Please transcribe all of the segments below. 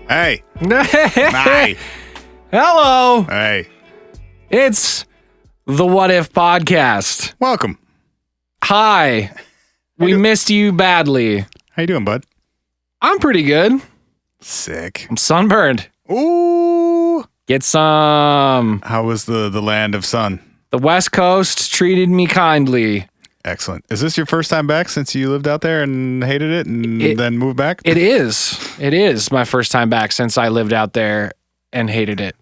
Hey. Hi. Hello. Hey. It's the What If Podcast. Welcome. Hi. We missed you badly. How you doing, bud? I'm pretty good. Sick. I'm sunburned. Ooh. Get some. How was the land of sun? The West Coast treated me kindly. Excellent. Is this your first time back since you lived out there and hated it and then moved back? It is. It is my first time back since I lived out there and hated it.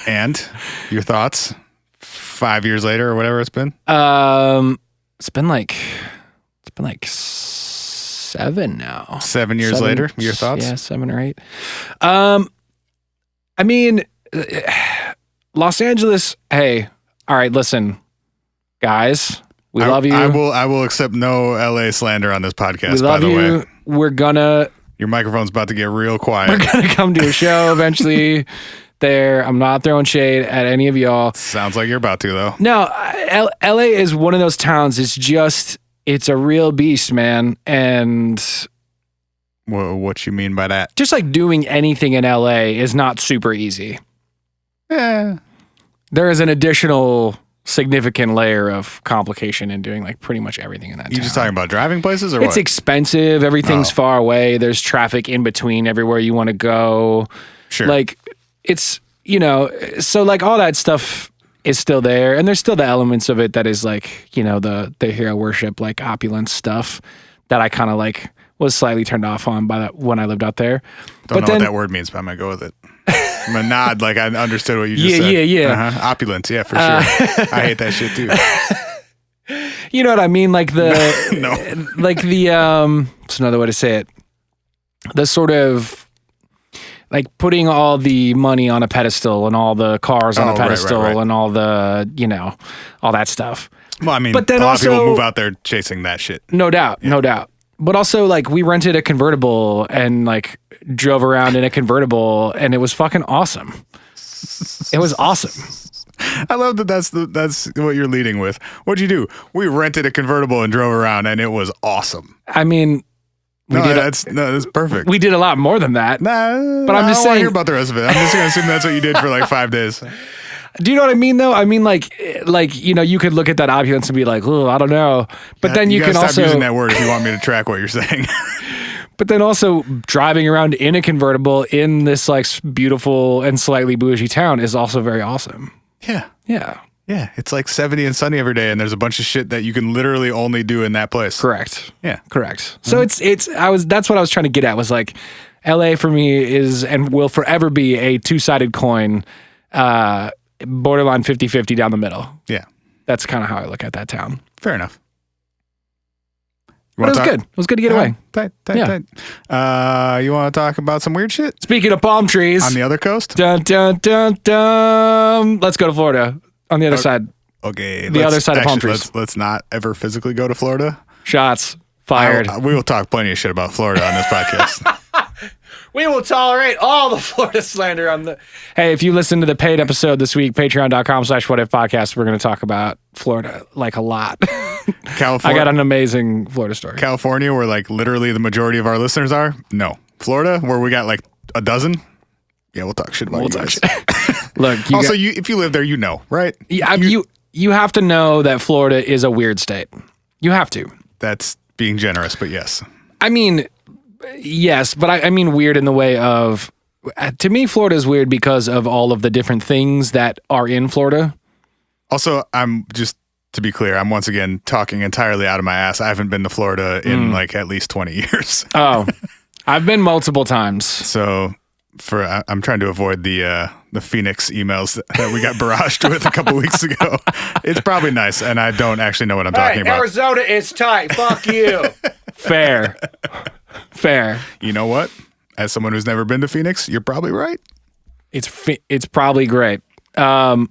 And your thoughts 5 years later or whatever it's been? It's been like 7 now. 7 years later, your thoughts? Yeah, 7 or 8. I mean, Los Angeles, hey, all right, listen, guys, we love you. I will accept no LA slander on this podcast, we love by the you. way. We're gonna... Your microphone's about to get real quiet. We're gonna come to a show eventually there. I'm not throwing shade at any of y'all. Sounds like you're about to, though. No, LA is one of those towns. It's a real beast, man. And what you mean by that? just like doing anything in LA is not super easy. Yeah. There is an additional significant layer of complication in doing like pretty much everything in that town. You just talking about driving places or It's what? expensive. Everything's far away. There's traffic in between everywhere you want to go. Sure. Like it's, so like all that stuff is still there. And there's still the elements of it that is like, the hero worship, like opulence stuff that I kind of like was slightly turned off on by that when I lived out there. Don't know what that word means, but I'm going to go with it. I'm going to nod like I understood what you just said. Yeah. Uh-huh. Opulence, yeah, for sure. I hate that shit too. You know what I mean? Like the, No. like the, it's another way to say it. The sort of like putting all the money on a pedestal and all the cars on a pedestal right. and all the, all that stuff. Well, I mean, but then a lot also, of people move out there chasing that shit. No doubt. But also, like, we rented a convertible and, like, drove around in a convertible, and it was fucking awesome. It was awesome. I love that that's what you're leading with. What'd you do? We rented a convertible and drove around, and it was awesome. I mean, that's perfect. We did a lot more than that. Nah, but I'm just I don't want saying. to hear about the rest of it. I'm just going to assume that's what you did for like 5 days. Do you know what I mean, though? I mean, like you could look at that opulence and be like, oh, I don't know. But then you can stop also using that word if you want me to track what you're saying. But then also driving around in a convertible in this like beautiful and slightly bougie town is also very awesome. Yeah. Yeah. Yeah. It's like 70 and sunny every day, and there's a bunch of shit that you can literally only do in that place. Correct. Yeah. Correct. So that's what I was trying to get at was like LA for me is and will forever be a two-sided coin, borderline 50-50 down the middle. Yeah. That's kind of how I look at that town. Fair enough. But it was good. It was good to get away. Tight. You want to talk about some weird shit? Speaking of palm trees. On the other coast? Dun, dun, dun, dun. Let's go to Florida. On the other side. Okay. The other side of palm trees. Let's not ever physically go to Florida. Shots fired. We will talk plenty of shit about Florida on this podcast. We will tolerate all the Florida slander on the... Hey, if you listen to the paid episode this week, patreon.com/whatifpodcast, we're going to talk about Florida like a lot. California. I got an amazing Florida story. California, where like literally the majority of our listeners are? No. Florida, where we got like a dozen? Yeah, we'll talk shit about you guys. Look, if you live there, you know, right? Yeah, you have to know that Florida is a weird state. You have to. That's being generous, but yes. I mean... Yes, but I mean weird in the way of, to me, Florida is weird because of all of the different things that are in Florida. Also, to be clear, I'm once again talking entirely out of my ass. I haven't been to Florida in like at least 20 years. Oh, I've been multiple times. So I'm trying to avoid the Phoenix emails that we got barraged with a couple weeks ago. It's probably nice, and I don't actually know what I'm talking about. Arizona is tight. Fuck you. Fair. You know what? As someone who's never been to Phoenix, you're probably right. It's probably great. No,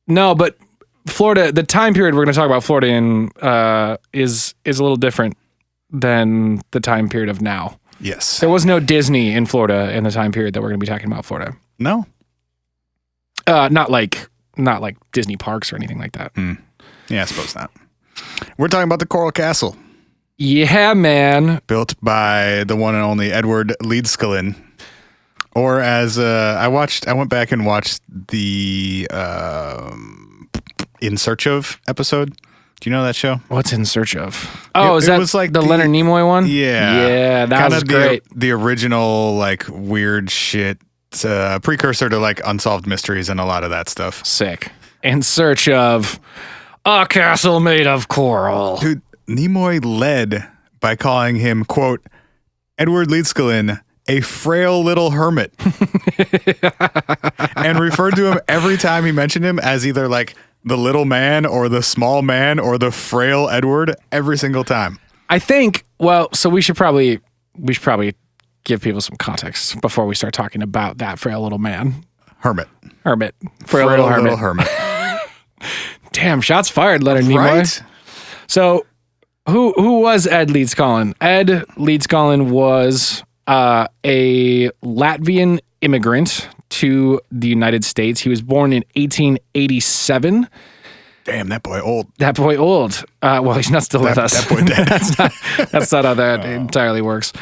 but Florida, the time period we're going to talk about Florida in is a little different than the time period of now. Yes. There was no Disney in Florida in the time period that we're going to be talking about Florida. No. Not like Disney parks or anything like that. Yeah, I suppose not. We're talking about the Coral Castle. Yeah, man. Built by the one and only Edward Leedskalnin. Or as I went back and watched the In Search of episode. Do you know that show? What's In Search of? Oh, It is that was like the Leonard Nimoy one? Yeah. Yeah, that kind was of great. The original, like, weird shit precursor to, like, Unsolved Mysteries and a lot of that stuff. Sick. In Search of a castle made of coral. Dude, Nimoy led by calling him, quote, Edward Leedskalnin, a frail little hermit. And referred to him every time he mentioned him as either, like, the little man or the small man or the frail Edward every single time. I think, well, so we should probably give people some context before we start talking about that frail little man. Hermit. Frail little hermit. Damn, shots fired, Leonard Nimoy. Right? So who was Ed Leedskalnin? Ed Leedskalnin was a Latvian immigrant to the United States. He was born in 1887. Damn, that boy old. Well, he's not still with us. That boy dead. That's not how that entirely works.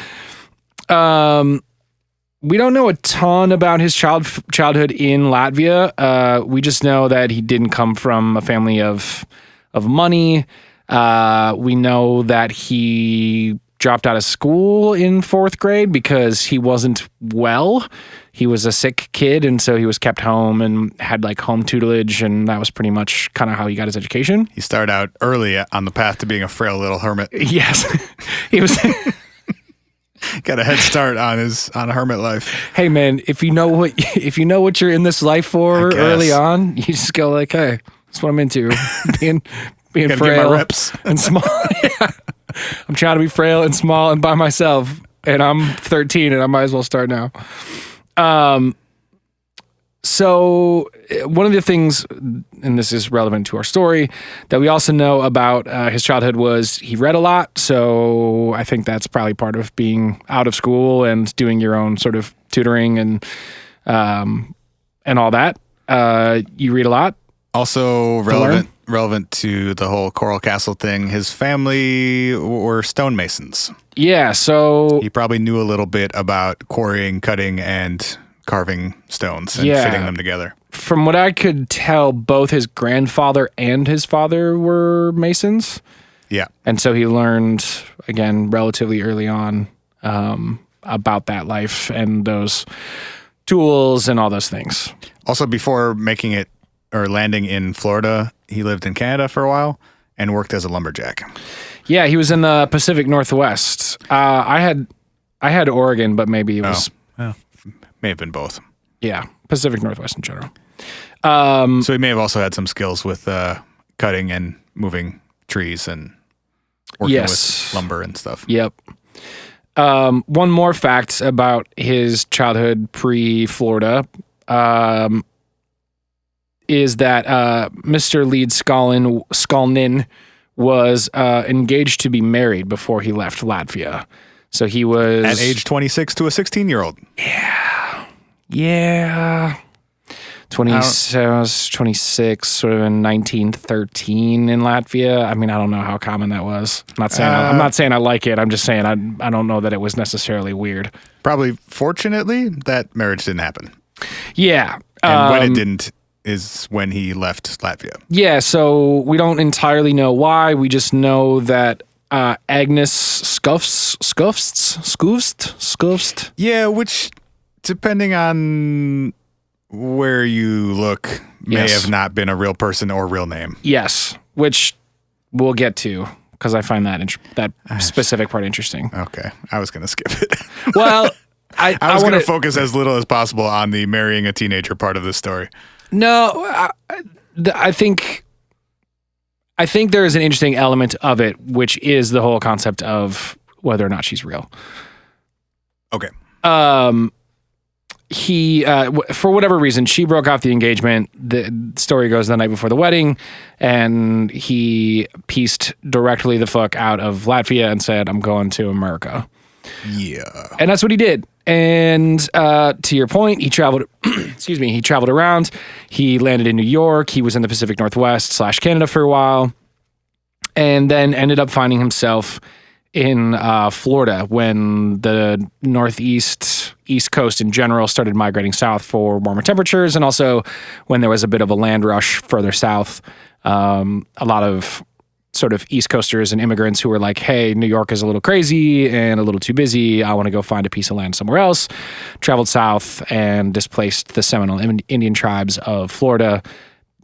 We don't know a ton about his childhood in Latvia. We just know that he didn't come from a family of money. We know that he dropped out of school in 4th grade because he wasn't well. He was a sick kid, and so he was kept home and had like home tutelage, and that was pretty much kind of how he got his education. He started out early on the path to being a frail little hermit. Yes. He was got a head start on a hermit life. Hey man, if you know what you're in this life for early on, you just go like, hey, that's what I'm into. Being frail and small. Yeah. I'm trying to be frail and small and by myself, and I'm 13 and I might as well start now. So one of the things, and this is relevant to our story, that we also know about his childhood was he read a lot. So I think that's probably part of being out of school and doing your own sort of tutoring and all that. You read a lot. Also relevant to the whole Coral Castle thing. His family were stonemasons. Yeah, so he probably knew a little bit about quarrying, cutting, and carving stones and fitting them together. From what I could tell, both his grandfather and his father were masons. Yeah. And so he learned, again, relatively early on about that life and those tools and all those things. Also, before making it or landing in Florida, he lived in Canada for a while and worked as a lumberjack. Yeah, he was in the Pacific Northwest. I had Oregon, but maybe it was... May have been both. Yeah, Pacific Northwest in general. So he may have also had some skills with cutting and moving trees and working with lumber and stuff. Yep. One more fact about his childhood pre-Florida is that Mr. Leedskalnin was engaged to be married before he left Latvia. So he was... At age 26 to a 16-year-old. Yeah. 26, sort of in 1913 in Latvia. I mean, I don't know how common that was. I'm not saying I like it. I'm just saying I don't know that it was necessarily weird. Probably, fortunately, that marriage didn't happen. Yeah. And when it didn't is when he left Latvia. Yeah, so we don't entirely know why. We just know that Agnes Scoofst. Yeah, which, depending on where you look, may have not been a real person or real name. Yes, which we'll get to because I find that specific part interesting. Okay, I was going to skip it. Well, I was going to focus as little as possible on the marrying a teenager part of the story. No, I think there is an interesting element of it, which is the whole concept of whether or not she's real. Okay. He, for whatever reason, she broke off the engagement. The story goes the night before the wedding, and he pieced directly the fuck out of Latvia and said, I'm going to America. Yeah. And that's what he did. And to your point, he traveled, he traveled around. He landed in New York. He was in the Pacific Northwest / Canada for a while, and then ended up finding himself in Florida when the East Coast in general started migrating south for warmer temperatures, and also when there was a bit of a land rush further south. A lot of sort of East Coasters and immigrants who were like, hey, New York is a little crazy and a little too busy. I want to go find a piece of land somewhere else. Traveled south and displaced the Seminole Indian tribes of Florida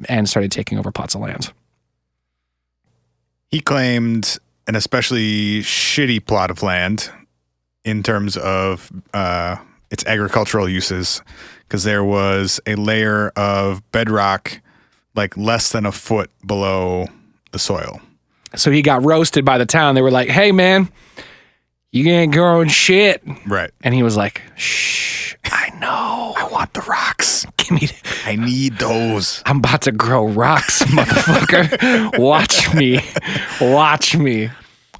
and started taking over plots of land. He claimed an especially shitty plot of land in terms of its agricultural uses, because there was a layer of bedrock like less than a foot below the soil. So he got roasted by the town. They were like, hey, man, you ain't growing shit. Right. And he was like, shh, I know. I want the rocks. Give me. I need those. I'm about to grow rocks, motherfucker. Watch me. Watch me.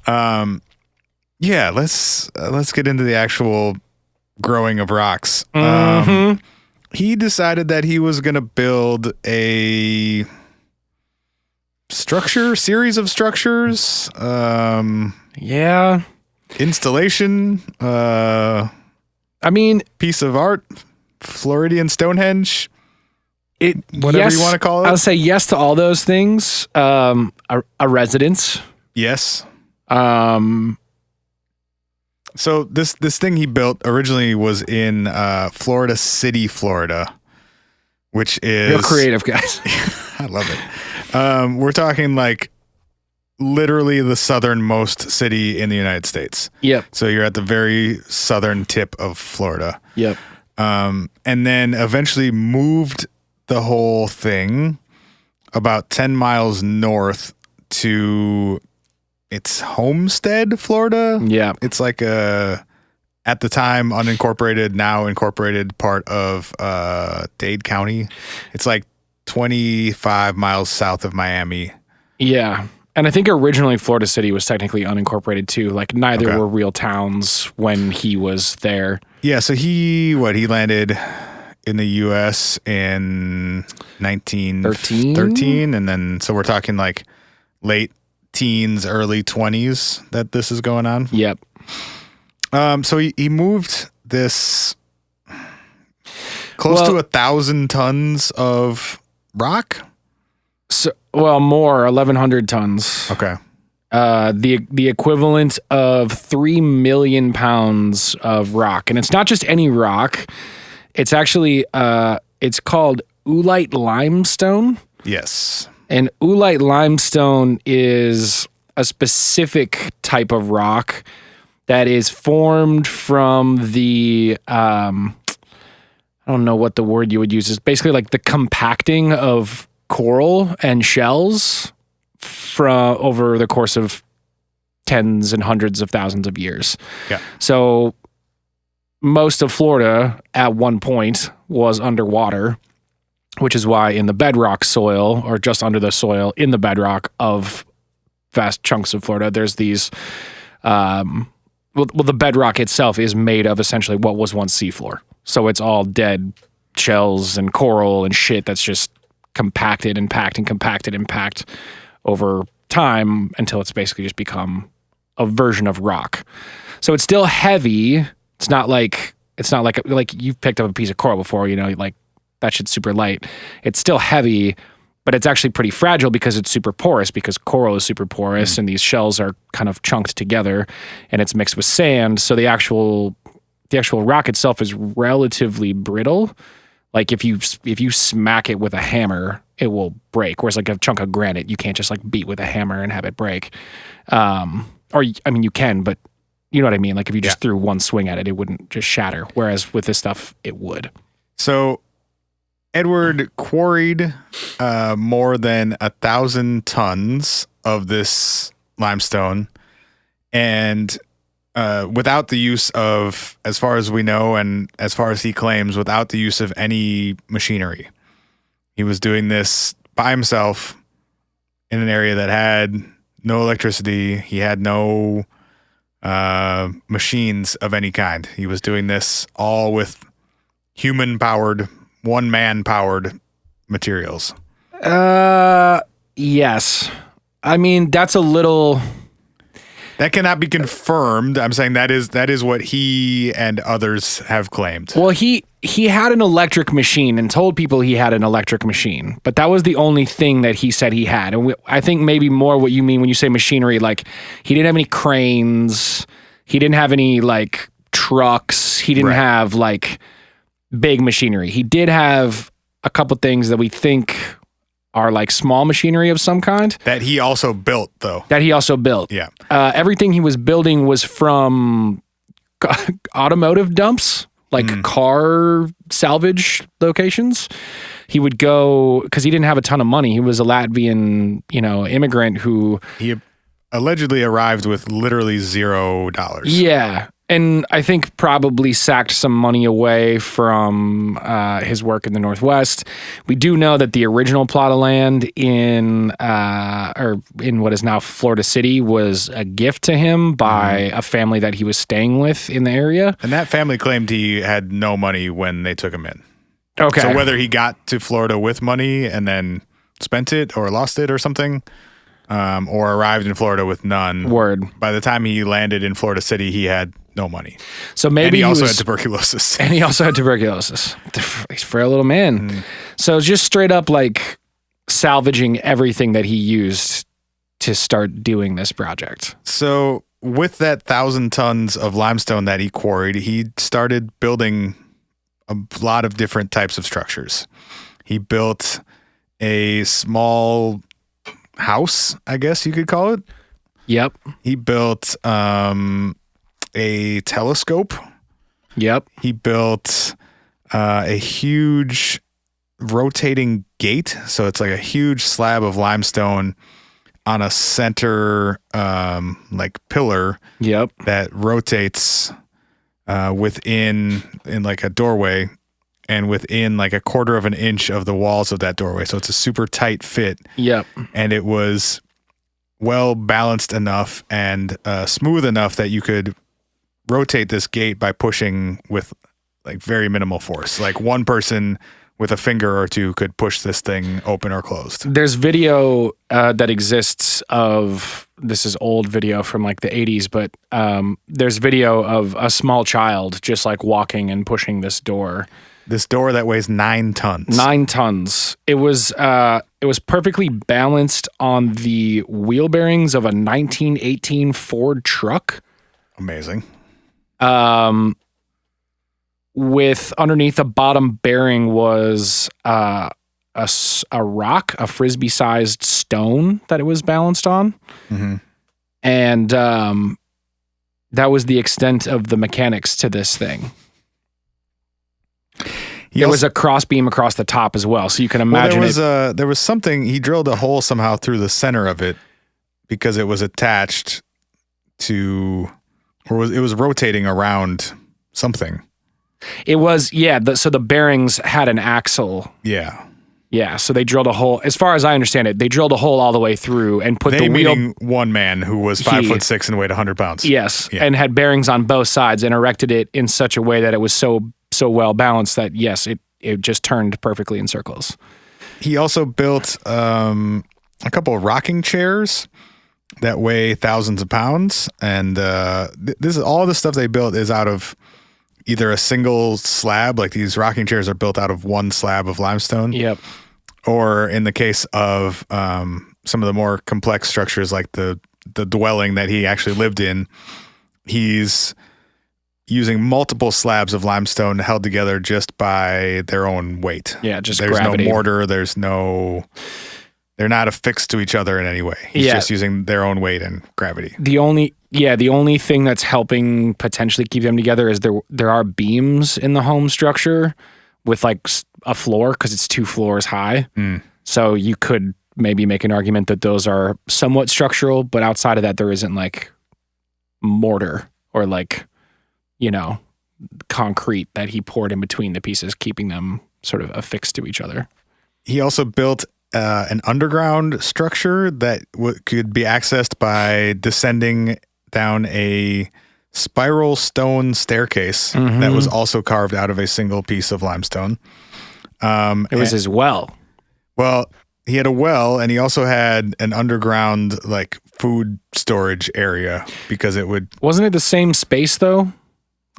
Yeah, let's get into the actual growing of rocks. Mm-hmm. He decided that he was going to build a series of structures, yeah, installation, I mean, piece of art, Floridian Stonehenge, whatever yes, you want to call it. I'll say yes to all those things. A residence. Yes. So this thing he built originally was in Florida City, Florida, which is real creative, guys. I love it. We're talking like literally the southernmost city in the United States. Yep. So you're at the very southern tip of Florida. Yep. And then eventually moved the whole thing about 10 miles north to its Homestead, Florida. Yeah. It's like at the time, unincorporated, now incorporated part of Dade County. It's like 25 miles south of Miami. Yeah. And I think originally Florida City was technically unincorporated too. Like neither were real towns when he was there. Yeah. So he landed in the U.S. in 1913. And then, so we're talking like late teens, early 20s that this is going on. Yep. So he moved this close to 1,000 tons of rock. So, more 1,100 tons. Okay. The equivalent of 3 million pounds of rock, and it's not just any rock. It's actually it's called oolite limestone. Yes. And oolite limestone is a specific type of rock that is formed from the I don't know what the word you would use is. Basically like the compacting of coral and shells from over the course of tens and hundreds of thousands of years. Yeah. So most of Florida at one point was underwater, which is why in the bedrock soil, or just under the soil in the bedrock of vast chunks of Florida, there's these the bedrock itself is made of essentially what was once seafloor. So it's all dead shells and coral and shit that's just compacted and packed and compacted and packed over time until it's basically just become a version of rock. So it's still heavy. It's not like you've picked up a piece of coral before, like that shit's super light. It's still heavy, but it's actually pretty fragile because it's super porous, because coral is super porous and these shells are kind of chunked together and it's mixed with sand. So the actual rock itself is relatively brittle. Like if you smack it with a hammer, it will break. Whereas like a chunk of granite, you can't just like beat with a hammer and have it break. You can, but you know what I mean? Like if you just threw one swing at it, it wouldn't just shatter. Whereas with this stuff, it would. So Edward quarried more than 1,000 tons of this limestone, and without the use of, as far as we know and as far as he claims, without the use of any machinery. He was doing this by himself in an area that had no electricity. He had no machines of any kind. He was doing this all with human-powered, one-man-powered materials. Yes. I mean, that's a little... That cannot be confirmed. I'm saying that is what he and others have claimed. Well, he had an electric machine and told people he had an electric machine, but that was the only thing that he said he had. And I think maybe more what you mean when you say machinery, like he didn't have any cranes, he didn't have any like trucks, he didn't have like big machinery. He did have a couple things that we think are like small machinery of some kind. That he also built, though. Yeah. Everything he was building was from automotive dumps, like car salvage locations. He would go, because he didn't have a ton of money. He was a Latvian, immigrant who... He allegedly arrived with literally $0. Yeah. And I think probably sacked some money away from his work in the Northwest. We do know that the original plot of land in what is now Florida City was a gift to him by a family that he was staying with in the area. And that family claimed he had no money when they took him in. Okay. So whether he got to Florida with money and then spent it or lost it or something, or arrived in Florida with none. Word. By the time he landed in Florida City, he had no money. So maybe and he also had tuberculosis. He's a frail little man. So just straight up like salvaging everything that he used to start doing this project. So with that 1,000 tons of limestone that he quarried, he started building a lot of different types of structures. He built a small house, I guess you could call it. Yep. He built a telescope. Yep. He built a huge rotating gate. So it's like a huge slab of limestone on a center like pillar. Yep. That rotates in like a doorway and within like a quarter of an inch of the walls of that doorway. So it's a super tight fit. Yep. And it was well balanced enough and smooth enough that you could rotate this gate by pushing with like very minimal force. Like one person with a finger or two could push this thing open or closed. There's video that exists of, this is old video from like the 80s, but there's video of a small child just like walking and pushing this door. This door that weighs 9 tons. 9 tons. It was perfectly balanced on the wheel bearings of a 1918 Ford truck. Amazing. With underneath the bottom bearing was a rock, a frisbee-sized stone that it was balanced on. Mm-hmm. And that was the extent of the mechanics to this thing. There was a cross beam across the top as well, so you can imagine there was something, he drilled a hole somehow through the center of it because it was attached to, or it was rotating around something. It was, yeah, so the bearings had an axle. Yeah. Yeah, so they drilled a hole, as far as I understand it, they drilled a hole all the way through and put the wheel... meaning one man who was 5'6" and weighed 100 pounds. Yes, yeah. And had bearings on both sides and erected it in such a way that it was so well balanced that, yes, it just turned perfectly in circles. He also built a couple of rocking chairs that weigh thousands of pounds. And this is all the stuff they built is out of either a single slab, like these rocking chairs are built out of one slab of limestone. Yep. Or in the case of some of the more complex structures, like the dwelling that he actually lived in, he's using multiple slabs of limestone held together just by their own weight. Yeah, just there's gravity. No mortar. They're not affixed to each other in any way. He's just using their own weight and gravity. The only thing that's helping potentially keep them together is there are beams in the home structure with like a floor because it's 2 floors high. So you could maybe make an argument that those are somewhat structural, but outside of that, there isn't like mortar or like, concrete that he poured in between the pieces, keeping them sort of affixed to each other. He also built an underground structure that could be accessed by descending down a spiral stone staircase that was also carved out of a single piece of limestone. It was his well. Well, he had a well, and he also had an underground like food storage area because it would. Wasn't it the same space though?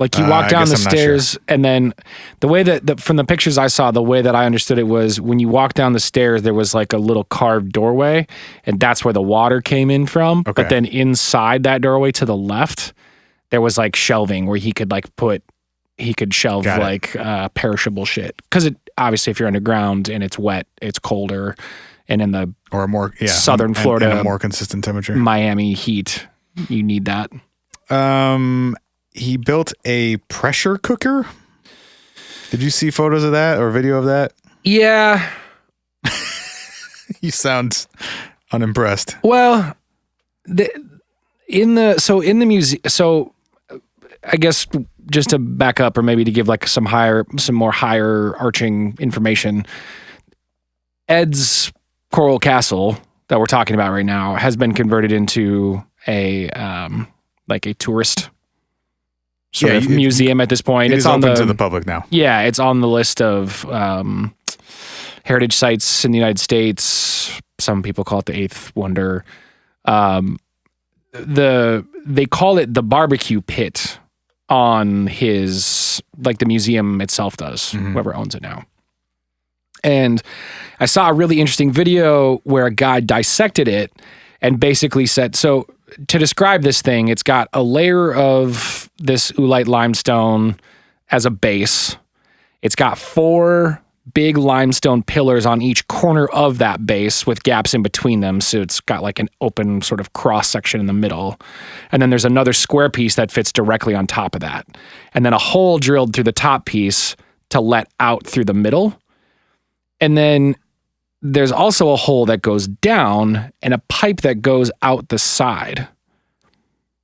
Like you walk down the stairs, and then the way that from the pictures I saw, the way that I understood it was when you walk down the stairs, there was like a little carved doorway, and that's where the water came in from. Okay. But then inside that doorway to the left, there was like shelving where he could shelve like perishable shit. Because it obviously, if you're underground and it's wet, it's colder, and in the southern Florida, and a more consistent temperature, Miami heat, you need that. He built a pressure cooker. Did you see photos of that or video of that? Yeah. You sound unimpressed. Well, in the museum. So I guess just to back up, or maybe to give like some more higher arching information. Ed's Coral Castle that we're talking about right now has been converted into a tourist sort of museum at this point. It's open to the public now. Yeah, it's on the list of heritage sites in the United States. Some people call it the eighth wonder. They call it the barbecue pit on his, like the museum itself does, whoever owns it now. And I saw a really interesting video where a guy dissected it and basically said, so to describe this thing, it's got a layer of this oolite limestone as a base. It's got 4 big limestone pillars on each corner of that base with gaps in between them. So it's got like an open sort of cross section in the middle. And then there's another square piece that fits directly on top of that. And then a hole drilled through the top piece to let out through the middle. And then there's also a hole that goes down and a pipe that goes out the side.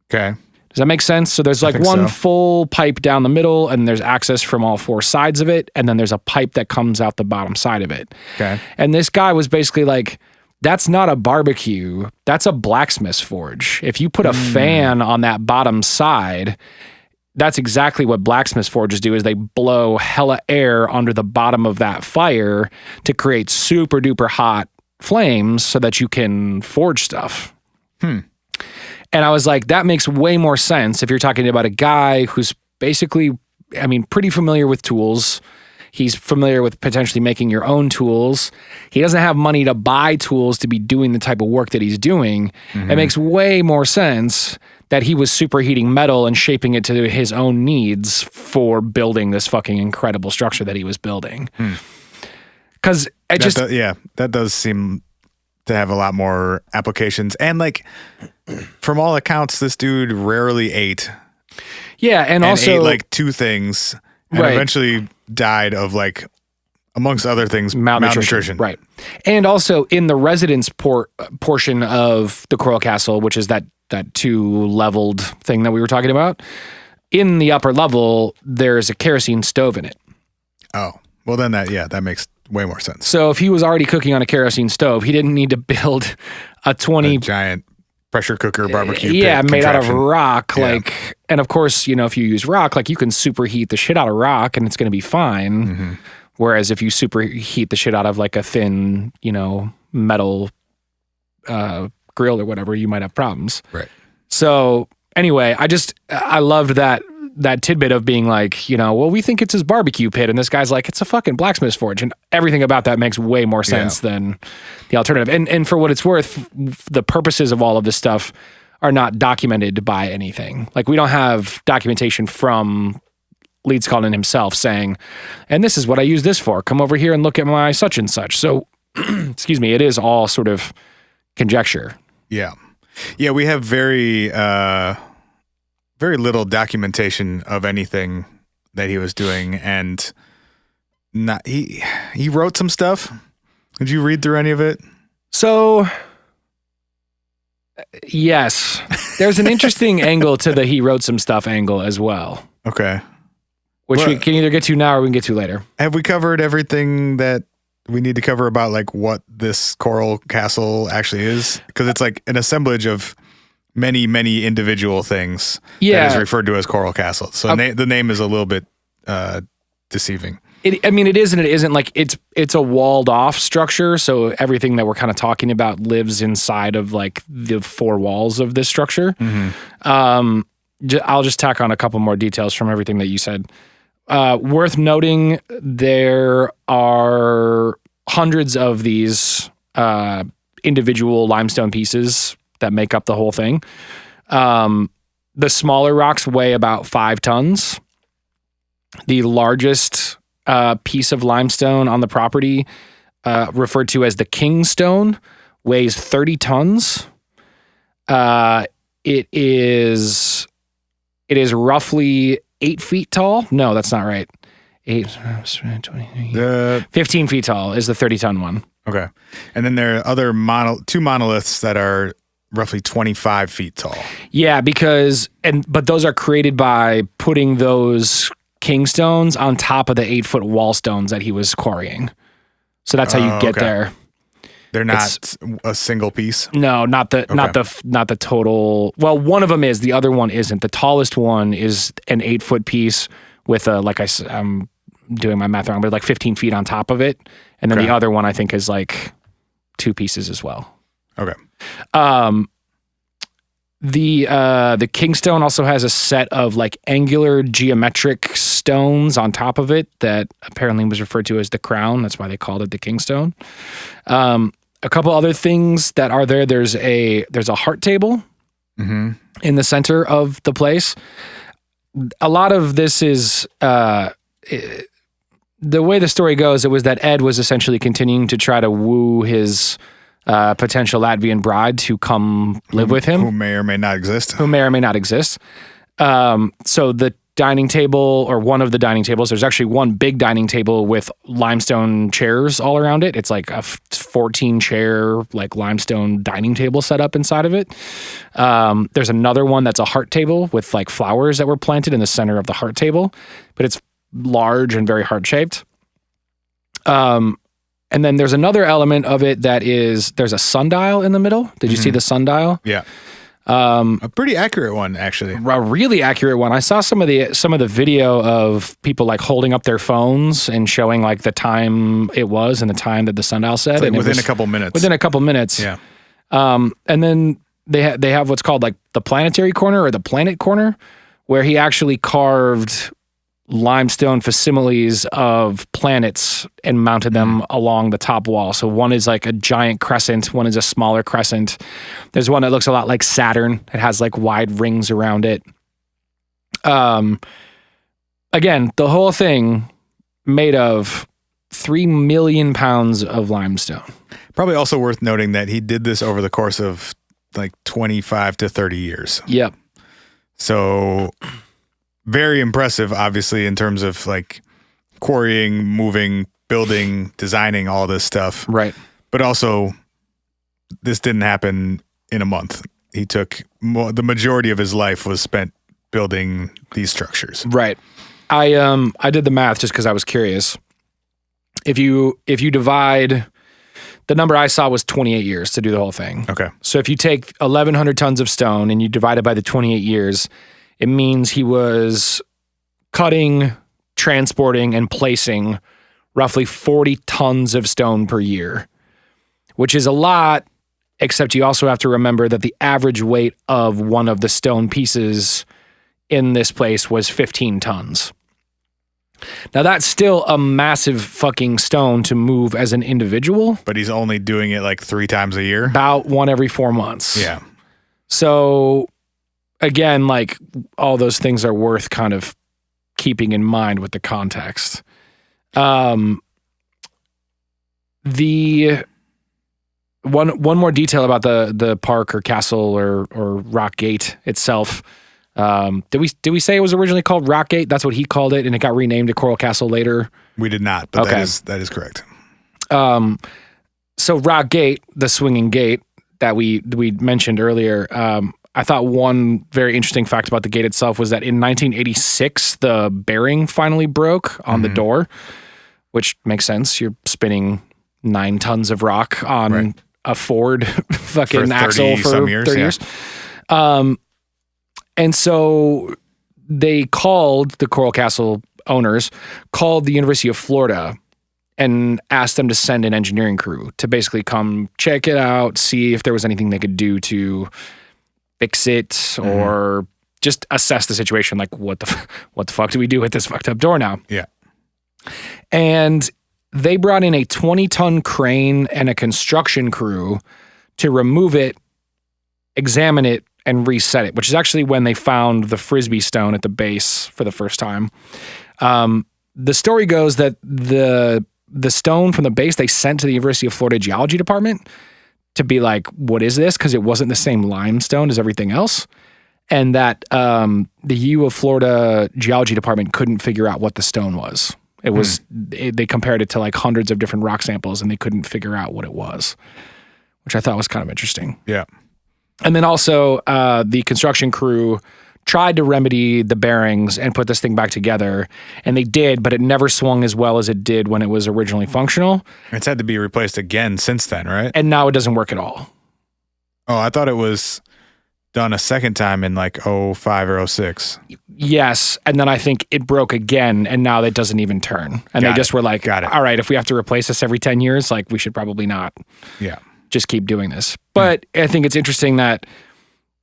Okay. Does that make sense? So there's like one full pipe down the middle, and there's access from all 4 sides of it. And then there's a pipe that comes out the bottom side of it. Okay. And this guy was basically like, that's not a barbecue. That's a blacksmith's forge. If you put a fan on that bottom side, that's exactly what blacksmith's forges do, is they blow hella air under the bottom of that fire to create super duper hot flames so that you can forge stuff. And I was like, that makes way more sense if you're talking about a guy who's basically, I mean, pretty familiar with tools. He's familiar with potentially making your own tools. He doesn't have money to buy tools to be doing the type of work that he's doing. It makes way more sense that he was superheating metal and shaping it to his own needs for building this fucking incredible structure that he was building. Because that does seem to have a lot more applications. And like, from all accounts, this dude rarely ate. Yeah, and also ate like 2 things, and eventually died of like, amongst other things, malnutrition. Right. And also in the residence portion of the Coral Castle, which is that 2-leveled thing that we were talking about, in the upper level, there's a kerosene stove in it. Oh, well then that makes way more sense. So if he was already cooking on a kerosene stove, he didn't need to build a giant pressure cooker barbecue pit made out of rock. Like, and of course, if you use rock, like you can superheat the shit out of rock and it's going to be fine. Whereas if you superheat the shit out of like a thin, metal grill or whatever, you might have problems. Right. So anyway, I loved that tidbit of being like, well, we think it's his barbecue pit, and this guy's like, it's a fucking blacksmith's forge, and everything about that makes way more sense than the alternative. And for what it's worth, the purposes of all of this stuff are not documented by anything. Like, we don't have documentation from Leedskalnin himself saying, and this is what I use this for. Come over here and look at my such and such. So, excuse me, it is all sort of conjecture. Yeah. Yeah, we have very little documentation of anything that he was doing, and he wrote some stuff. Did you read through any of it? So, yes. There's an interesting angle to the he wrote some stuff angle as well. Okay. Which we can either get to now or we can get to later. Have we covered everything that we need to cover about like what this Coral Castle actually is? Because it's like an assemblage of many, many individual things that is referred to as Coral Castle. So the name is a little bit deceiving. It is and it isn't. Like it's a walled off structure, so everything that we're kind of talking about lives inside of like the four walls of this structure. Mm-hmm. I'll just tack on a couple more details from everything that you said. Worth noting, there are hundreds of these individual limestone pieces that make up the whole thing. The smaller rocks weigh about 5 tons. The largest piece of limestone on the property, referred to as the King Stone, weighs 30 tons. It is roughly 8 feet tall. No, that's not right. 15 feet tall is the 30-ton one. Okay. And then there are other two monoliths that are roughly 25 feet tall. Yeah, but those are created by putting those king stones on top of the 8-foot wall stones that he was quarrying. So that's how you get there. They're not a single piece. No, not the total. Well, one of them is. The other one isn't. The tallest one is an 8-foot piece with I'm doing my math wrong, but like 15 feet on top of it, and then the other one I think is like 2 pieces as well. Okay. The Kingstone also has a set of like angular geometric stones on top of it that apparently was referred to as the crown. That's why they called it the Kingstone. A couple other things that are there. There's a heart table in the center of the place. A lot of this is the way the story goes. It was that Ed was essentially continuing to try to woo his potential Latvian bride to come live with him. Who may or may not exist. So the dining table, or one of the dining tables, there's actually one big dining table with limestone chairs all around it. It's like a 14 chair, like limestone dining table set up inside of it. There's another one that's a heart table with like flowers that were planted in the center of the heart table, but it's large and very heart shaped. And then there's another element of it there's a sundial in the middle. Did you see the sundial? Yeah. A pretty accurate one, actually. A really accurate one. I saw some of the video of people like holding up their phones and showing like the time it was and the time that the sundial said. Like and within a couple minutes. Within a couple minutes. Yeah. And then they have what's called like the planetary corner or the planet corner, where he actually carved limestone facsimiles of planets and mounted them along the top wall. So one is like a giant crescent, one is a smaller crescent. There's one that looks a lot like Saturn. It has like wide rings around it. Again, the whole thing made of 3 million pounds of limestone. Probably also worth noting that he did this over the course of like 25 to 30 years. Yep. So very impressive, obviously, in terms of like quarrying, moving, building, designing, all this stuff. Right. But also, this didn't happen in a month. He took the majority of his life was spent building these structures. Right. I did the math just because I was curious. If you divide, the number I saw was 28 years to do the whole thing. Okay. So if you take 1,100 tons of stone and you divide it by the 28 years, it means he was cutting, transporting, and placing roughly 40 tons of stone per year, which is a lot, except you also have to remember that the average weight of one of the stone pieces in this place was 15 tons. Now, that's still a massive fucking stone to move as an individual. But he's only doing it like 3 times a year? About one every 4 months. Yeah. So again, like all those things are worth kind of keeping in mind with the context. The one more detail about the park or castle or Rock Gate itself. Did we say it was originally called Rock Gate? That's what he called it, and it got renamed to Coral Castle later. We did not, but okay. that is correct. So Rock Gate, the swinging gate that we mentioned earlier, I thought one very interesting fact about the gate itself was that in 1986, the bearing finally broke on the door, which makes sense. You're spinning 9 tons of rock on a Ford fucking axle for 30 years. And so they called the Coral Castle owners called the University of Florida and asked them to send an engineering crew to basically come check it out, see if there was anything they could do to fix it or just assess the situation. Like, what the fuck do we do with this fucked up door now? Yeah. And they brought in a 20-ton crane and a construction crew to remove it, examine it, and reset it, which is actually when they found the Frisbee stone at the base for the first time. The story goes that the stone from the base they sent to the University of Florida Geology Department to be like, what is this? Because it wasn't the same limestone as everything else. And that the U of Florida Geology Department couldn't figure out what the stone was. It was they compared it to like hundreds of different rock samples and they couldn't figure out what it was, which I thought was kind of interesting. Yeah. And then also the construction crew tried to remedy the bearings and put this thing back together, and they did, but it never swung as well as it did when it was originally functional. It's had to be replaced again since then, right? And now it doesn't work at all. Oh, I thought it was done a second time in like 05 or 06. Yes, and then I think it broke again, and now it doesn't even turn. And they just were like, all right, if we have to replace this every 10 years, like we should probably not just keep doing this. But I think it's interesting that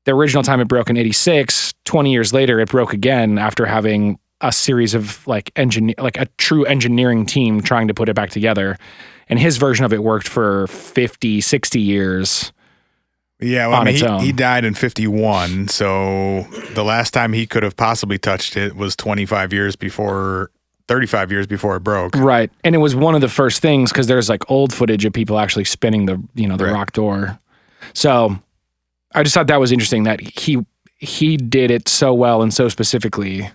the original time it broke in 86, 20 years later, it broke again after having a series of like a true engineering team trying to put it back together. And his version of it worked for 50, 60 years. Yeah, well, I mean, he died in 51, so the last time he could have possibly touched it was 35 years before it broke. Right. And it was one of the first things because there's like old footage of people actually spinning the rock door. So I just thought that was interesting that he did it so well and so specifically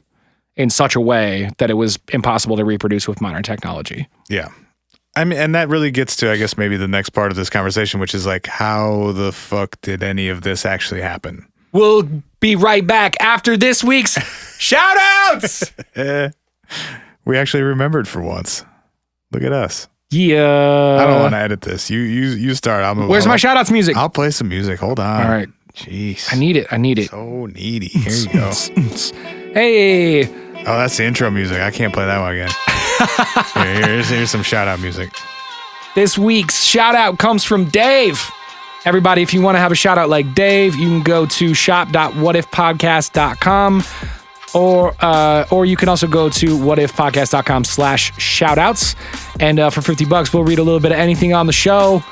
in such a way that it was impossible to reproduce with modern technology. Yeah. I mean, and that really gets to, I guess, maybe the next part of this conversation, which is like, how the fuck did any of this actually happen? We'll be right back after this week's shout outs. We actually remembered for once. Look at us. Yeah. I don't want to edit this. You start. Where's my shout outs music? I'll play some music. Hold on. All right. Jeez. I need it. So needy. Here you go. Hey. Oh, that's the intro music. I can't play that one again. Here's some shout out music. This week's shout out comes from Dave. Everybody, if you want to have a shout out like Dave, you can go to shop.whatifpodcast.com or you can also go to whatifpodcast.com/shoutouts. And for $50, we'll read a little bit of anything on the show.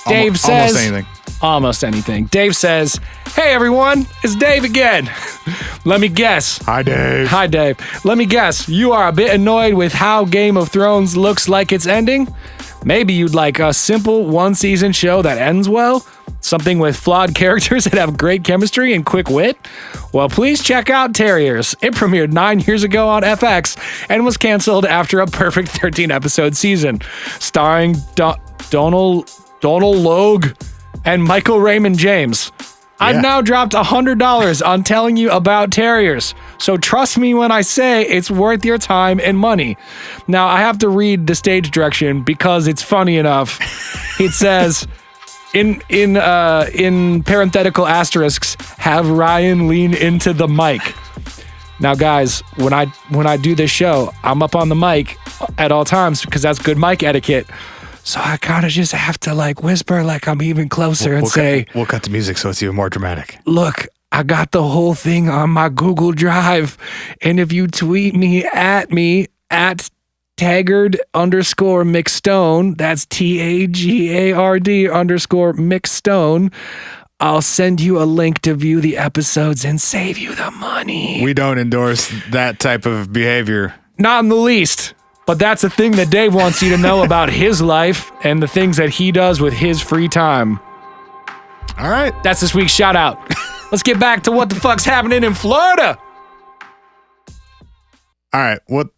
Dave says almost anything. Dave says, "Hey everyone, it's Dave again. Let me guess." Hi Dave. Hi Dave. Let me guess. You are a bit annoyed with how Game of Thrones looks like it's ending? Maybe you'd like a simple one-season show that ends well? Something with flawed characters that have great chemistry and quick wit? Well, please check out Terriers. It premiered 9 years ago on FX and was canceled after a perfect 13-episode season. Starring Donald Logue and Michael Raymond James. I've now dropped $100 on telling you about Terriers, so trust me when I say it's worth your time and money. Now, I have to read the stage direction because it's funny enough. It says, in parenthetical asterisks, have Ryan lean into the mic. Now, guys, when I do this show, I'm up on the mic at all times because that's good mic etiquette. So I kind of just have to like whisper like I'm even closer and say... We'll cut the music so it's even more dramatic. Look, I got the whole thing on my Google Drive. And if you tweet me at Taggard_McStone, that's TAGARD_McStone, I'll send you a link to view the episodes and save you the money. We don't endorse that type of behavior. Not in the least. But that's the thing that Dave wants you to know about his life and the things that he does with his free time. All right. That's this week's shout out. Let's get back to what the fuck's happening in Florida. All right. What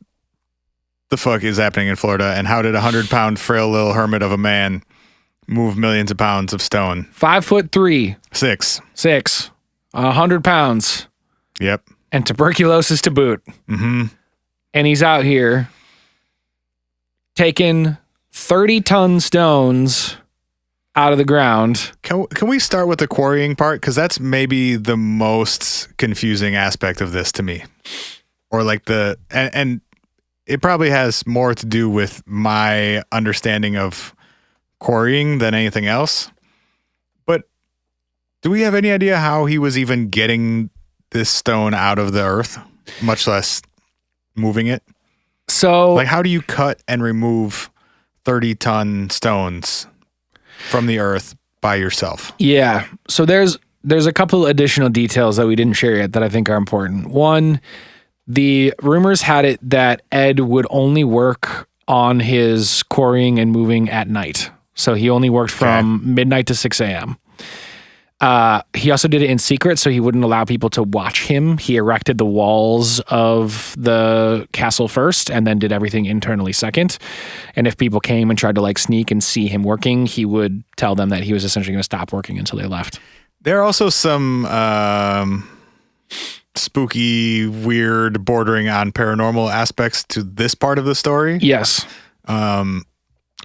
the fuck is happening in Florida, and how did a 100-pound frail little hermit of a man move millions of pounds of stone? 5'3". 6. 100 pounds. Yep. And tuberculosis to boot. Mm-hmm. And he's out here taking 30-ton stones out of the ground. Can we start with the quarrying part? Because that's maybe the most confusing aspect of this to me. Or like and it probably has more to do with my understanding of quarrying than anything else. But do we have any idea how he was even getting this stone out of the earth, much less moving it? So, like, how do you cut and remove 30-ton stones from the earth by yourself? Yeah. So there's a couple additional details that we didn't share yet that I think are important. One, the rumors had it that Ed would only work on his quarrying and moving at night. So he only worked from midnight to 6 a.m. He also did it in secret, so he wouldn't allow people to watch him. He erected the walls of the castle first and then did everything internally second. And if people came and tried to like sneak and see him working, he would tell them that he was essentially going to stop working until they left. There are also some spooky, weird, bordering on paranormal aspects to this part of the story. Yes.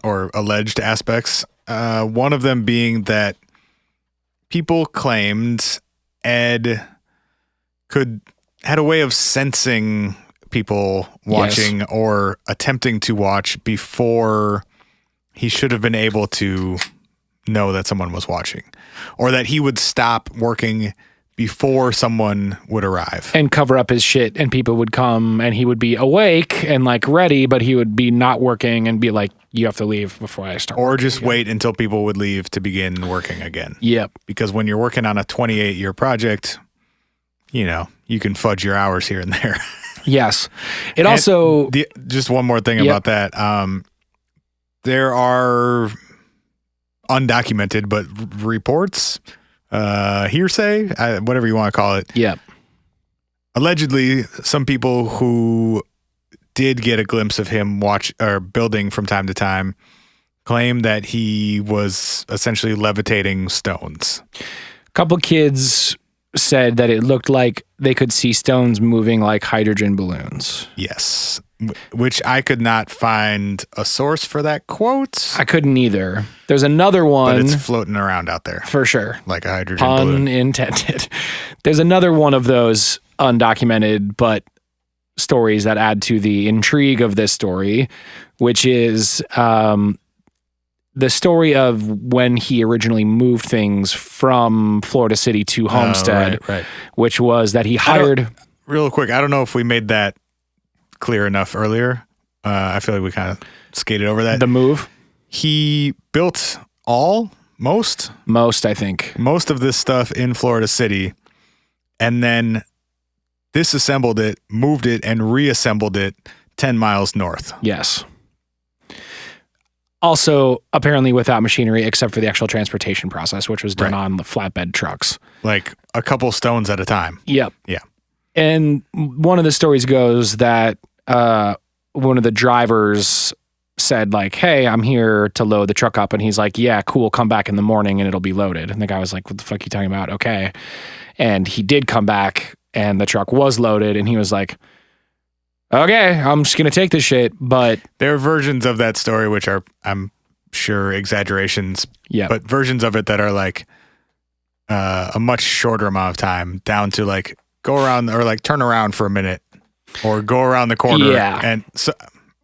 Or alleged aspects. One of them being that people claimed Ed had a way of sensing people watching or attempting to watch before he should have been able to know that someone was watching, or that he would stop working before someone would arrive and cover up his shit, and people would come and he would be awake and like ready, but he would be not working and be like, you have to leave before I start. Or just wait until people would leave to begin working again. Yep. Because when you're working on a 28-year project, you know, you can fudge your hours here and there. Yes. It also... just one more thing about that. There are undocumented, but reports, hearsay, whatever you want to call it. Yep. Allegedly, some people who did get a glimpse of him building from time to time claim that he was essentially levitating stones. A couple kids said that it looked like they could see stones moving like hydrogen balloons. Yes. Which I could not find a source for that quote. I couldn't either. There's another one. But it's floating around out there. For sure. Like a hydrogen balloon. Unintended. There's another one of those undocumented, but stories that add to the intrigue of this story, which is the story of when he originally moved things from Florida City to Homestead, right. Which was that he hired... Real quick, I don't know if we made that clear enough earlier. I feel like we kind of skated over that. The move? He built most, I think. Most of this stuff in Florida City, and then disassembled it, moved it, and reassembled it 10 miles north. Yes. Also, apparently without machinery, except for the actual transportation process, which was done on the flatbed trucks. Like a couple stones at a time. Yep. Yeah. And one of the stories goes that one of the drivers said like, hey, I'm here to load the truck up. And he's like, yeah, cool. Come back in the morning and it'll be loaded. And the guy was like, what the fuck are you talking about? Okay. And he did come back and the truck was loaded. And he was like, okay, I'm just going to take this shit. But there are versions of that story, which are, I'm sure, exaggerations. Yeah. But versions of it that are like a much shorter amount of time, down to like go around or like turn around for a minute or go around the corner. Yeah. And so,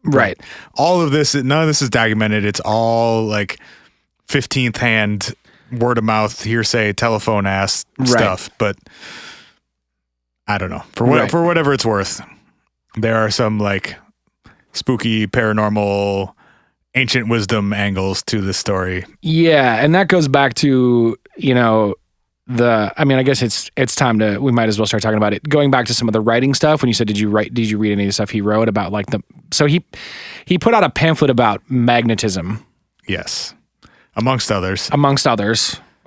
right. All of this, none of this is documented. It's all like 15th hand, word of mouth, hearsay, telephone ass stuff. But I don't know. For whatever it's worth, there are some like spooky, paranormal, ancient wisdom angles to this story. Yeah. And that goes back to, I guess it's time we might as well start talking about it. Going back to some of the writing stuff, when you said, did you read any of the stuff he wrote about like so he put out a pamphlet about magnetism. Yes. Amongst others,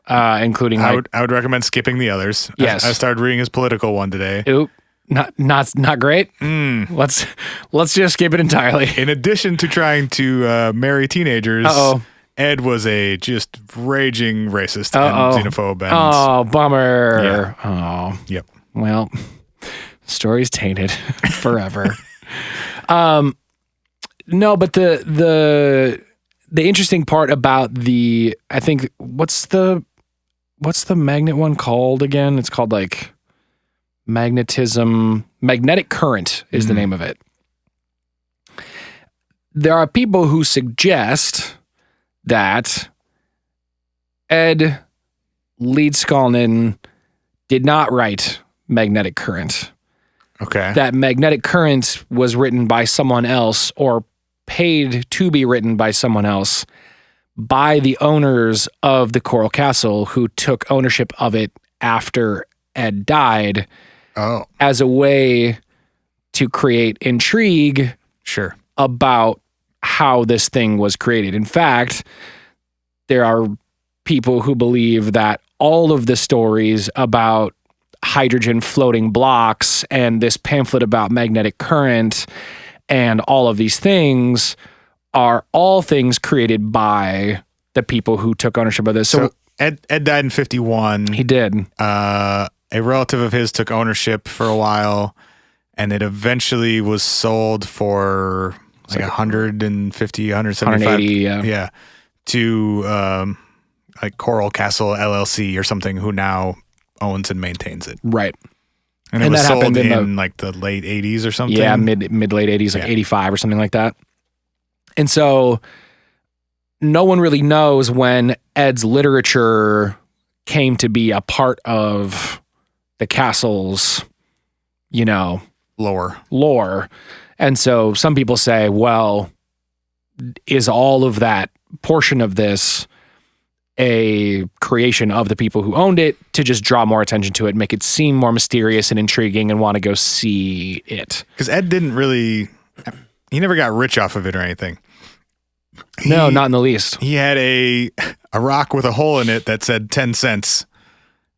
including I would recommend skipping the others. Yes. I started reading his political one today. Oop. Not great. Let's just skip it entirely. In addition to trying to marry teenagers, Ed was a just raging racist and xenophobe. And, bummer. Yeah. Oh, yep. Well, story's tainted forever. No, but the interesting part about I think what's the magnet one called again? It's called like magnetic current is the name of it. there are people who suggest that Ed Leedskalnin did not write Magnetic Current. Okay. That Magnetic Current was written by someone else or paid to be written by someone else by the owners of the Coral Castle who took ownership of it after Ed died as a way to create intrigue about how this thing was created. In fact, there are people who believe that all of the stories about hydrogen floating blocks and this pamphlet about magnetic current and all of these things are all things created by the people who took ownership of this. So Ed died in 51. He did. A relative of his took ownership for a while, and it eventually was sold for like 150, 175. 180, yeah. To like Coral Castle LLC or something, who now owns and maintains it. Right. And it was sold in like the late 80s or something. Yeah, mid late 80s, like 85 or something like that. And so no one really knows when Ed's literature came to be a part of the castle's, lore. And so some people say, well, is all of that portion of this a creation of the people who owned it to just draw more attention to it, make it seem more mysterious and intriguing and want to go see it? Because Ed he never got rich off of it or anything. No, not in the least. He had a rock with a hole in it that said 10 cents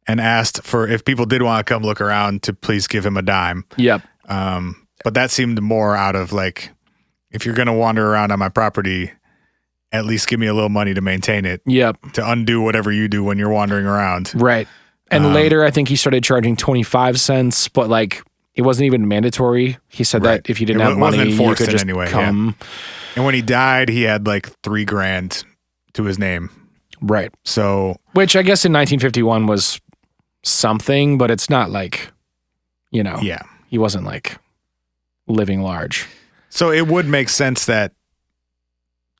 and asked for, if people did want to come look around, to please give him a dime. Yep. But that seemed more out of like, if you're going to wander around on my property, at least give me a little money to maintain it. Yep. To undo whatever you do when you're wandering around. Right. And later, I think he started charging 25 cents, but like, it wasn't even mandatory. He said that if you didn't have money, you could just come. Yeah. And when he died, he had like $3,000 to his name. Right. So, which I guess in 1951 was something, but it's not like, he wasn't like living large. So it would make sense that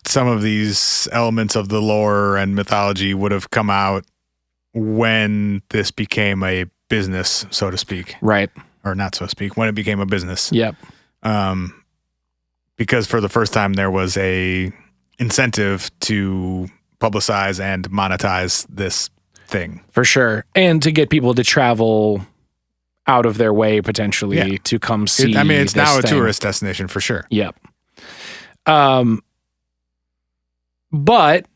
some of these elements of the lore and mythology would have come out when this became a business, so to speak. Right. Or not so to speak, when it became a business. Yep. Because for the first time there was a incentive to publicize and monetize this thing. For sure. And to get people to travel out of their way potentially to come see. It's now a tourist destination for sure. Yep. But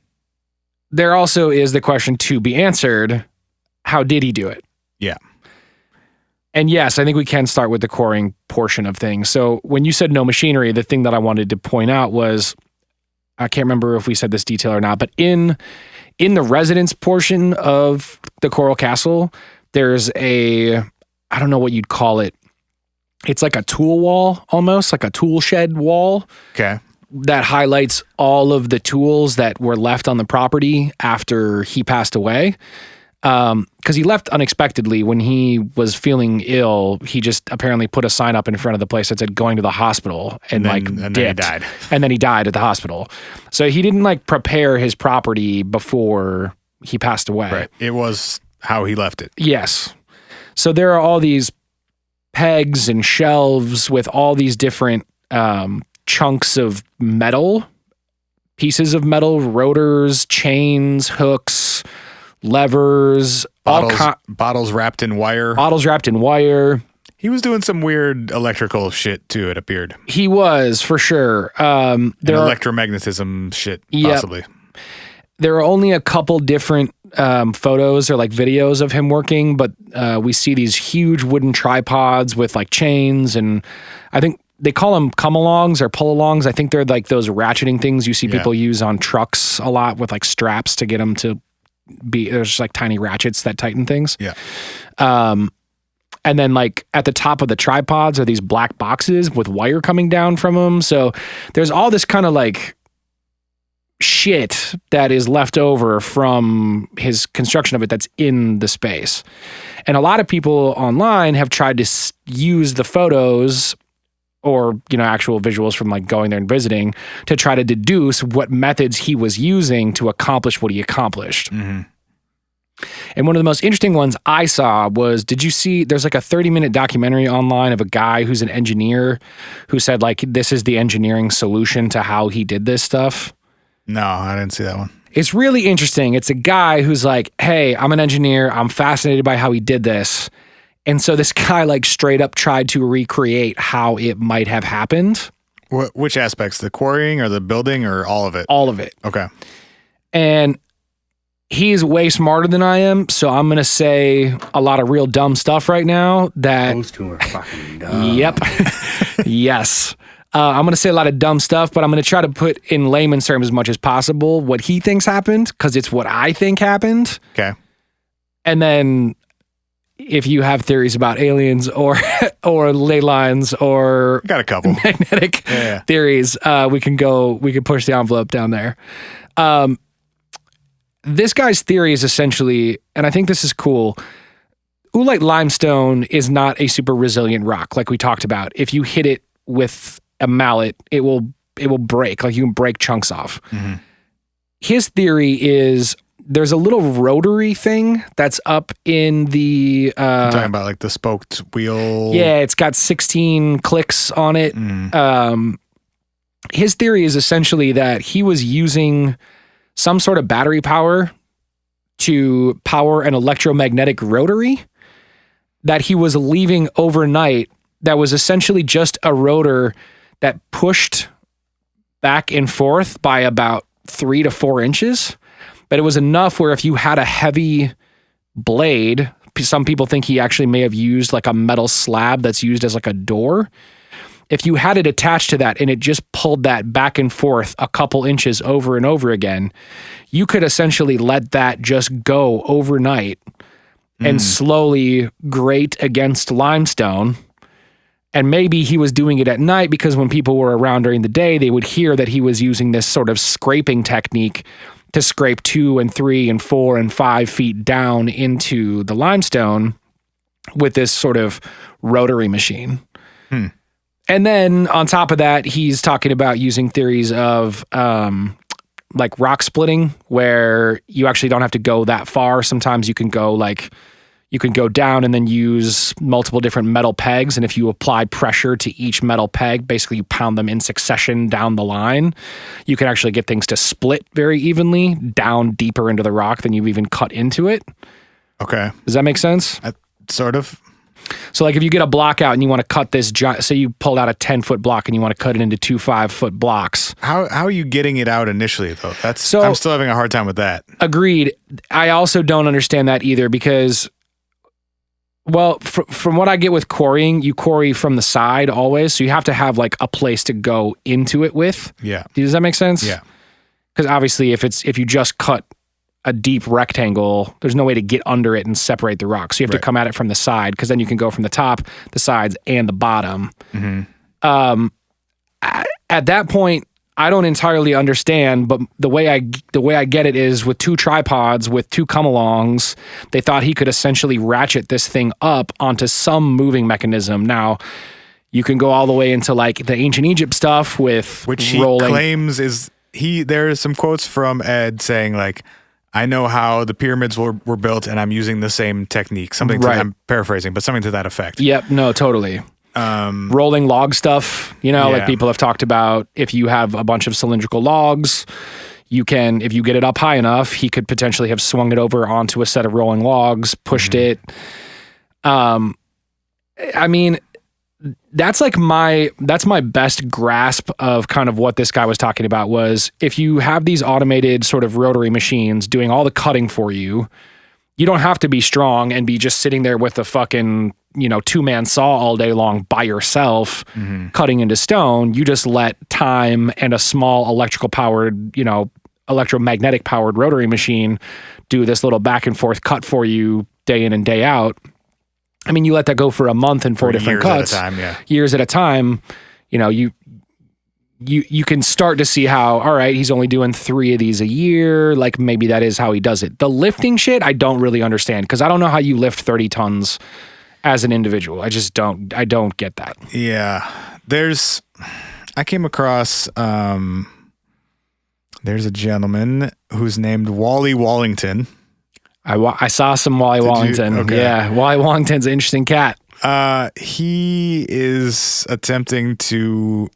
there also is the question to be answered: how did he do it? Yeah. And yes, I think we can start with the coring portion of things. So when you said no machinery, the thing that I wanted to point out was, I can't remember if we said this detail or not, but in the residence portion of the Coral Castle, there's I don't know what you'd call it. It's like a tool wall, almost like a tool shed wall. Okay. That highlights all of the tools that were left on the property after he passed away. Because he left unexpectedly when he was feeling ill. He just apparently put a sign up in front of the place that said going to the hospital and then he died. And then he died at the hospital. So he didn't like prepare his property before he passed away. Right. It was how he left it. Yes. So there are all these pegs and shelves with all these different chunks of metal, pieces of metal, rotors, chains, hooks, levers, bottles wrapped in wire. He was doing some weird electrical shit too, it appeared. He was, for sure. Electromagnetism shit, possibly. Yep. There are only a couple different photos or like videos of him working, but we see these huge wooden tripods with like chains, and I think they call them come-alongs or pull-alongs. I think they're like those ratcheting things you see people use on trucks a lot with like straps to get them to there's like tiny ratchets that tighten things. Yeah. And then like at the top of the tripods are these black boxes with wire coming down from them. So there's all this kind of like shit that is left over from his construction of it that's in the space. And a lot of people online have tried to use the photos or, actual visuals from like going there and visiting to try to deduce what methods he was using to accomplish what he accomplished. Mm-hmm. And one of the most interesting ones I saw was, did you see, there's like a 30-minute documentary online of a guy who's an engineer who said like, this is the engineering solution to how he did this stuff? No, I didn't see that one. It's really interesting. It's a guy who's like, hey, I'm an engineer. I'm fascinated by how he did this. And so this guy like straight up tried to recreate how it might have happened. Which aspects? The quarrying or the building or all of it? All of it. Okay. And he's way smarter than I am, so I'm going to say a lot of real dumb stuff right now that... Those two are fucking dumb. Yep. Yes. I'm going to say a lot of dumb stuff, but I'm going to try to put in layman's terms as much as possible what he thinks happened, because it's what I think happened. Okay. And then if you have theories about aliens or ley lines or... Got a couple. Magnetic theories, we can push the envelope down there. This guy's theory is essentially, and I think this is cool, oolite limestone is not a super resilient rock like we talked about. If you hit it with a mallet, it will break. Like you can break chunks off. Mm-hmm. His theory is there's a little rotary thing that's up in the... I'm talking about like the spoked wheel. Yeah, it's got 16 clicks on it. His theory is essentially that he was using some sort of battery power to power an electromagnetic rotary that he was leaving overnight that was essentially just a rotor that pushed back and forth by about 3 to 4 inches. But it was enough where if you had a heavy blade, some people think he actually may have used like a metal slab that's used as like a door. If you had it attached to that and it just pulled that back and forth a couple inches over and over again, you could essentially let that just go overnight and slowly grate against limestone. And maybe he was doing it at night because when people were around during the day, they would hear that he was using this sort of scraping technique to scrape 2 and 3 and 4 and 5 feet down into the limestone with this sort of rotary machine. And then on top of that, he's talking about using theories of like rock splitting, where you actually don't have to go that far. Sometimes you can go down and then use multiple different metal pegs. And if you apply pressure to each metal peg, basically you pound them in succession down the line, you can actually get things to split very evenly down deeper into the rock than you've even cut into it. Okay. Does that make sense? Sort of. So like if you get a block out and you want to cut this giant, say you pulled out a 10-foot block and you want to cut it into 2 5-foot blocks. How are you getting it out initially though? I'm still having a hard time with that. Agreed. I also don't understand that either because, well, from what I get with quarrying, you quarry from the side always. So you have to have like a place to go into it with. Yeah. Does that make sense? Yeah. Because obviously if you just cut a deep rectangle, there's no way to get under it and separate the rock. So you have to come at it from the side, because then you can go from the top, the sides, and the bottom. At that point, I don't entirely understand, but the way I get it is with 2 tripods, with 2 come-alongs, they thought he could essentially ratchet this thing up onto some moving mechanism. Now, you can go all the way into like the ancient Egypt stuff with which he rolling. Claims is there's some quotes from Ed saying like, I know how the pyramids were built and I'm using the same technique. I'm paraphrasing, but something to that effect. Yep. No, totally. Rolling log stuff, like people have talked about. If you have a bunch of cylindrical logs, you can, if you get it up high enough, he could potentially have swung it over onto a set of rolling logs, pushed it. I mean, that's my best grasp of kind of what this guy was talking about was if you have these automated sort of rotary machines doing all the cutting for you, you don't have to be strong and be just sitting there with a fucking, 2-man saw all day long by yourself cutting into stone. You just let time and a small electromagnetic powered rotary machine do this little back and forth cut for you day in and day out. I mean, you let that go for a month and 4 different cuts, years at a time, you can start to see how, all right, he's only doing 3 of these a year. Like maybe that is how he does it. The lifting shit, I don't really understand because I don't know how you lift 30 tons as an individual. I don't get that. Yeah. I came across, there's a gentleman who's named Wally Wallington. I saw some Wally Wallington. Okay. Yeah, Wally Wallington's an interesting cat. He is attempting to.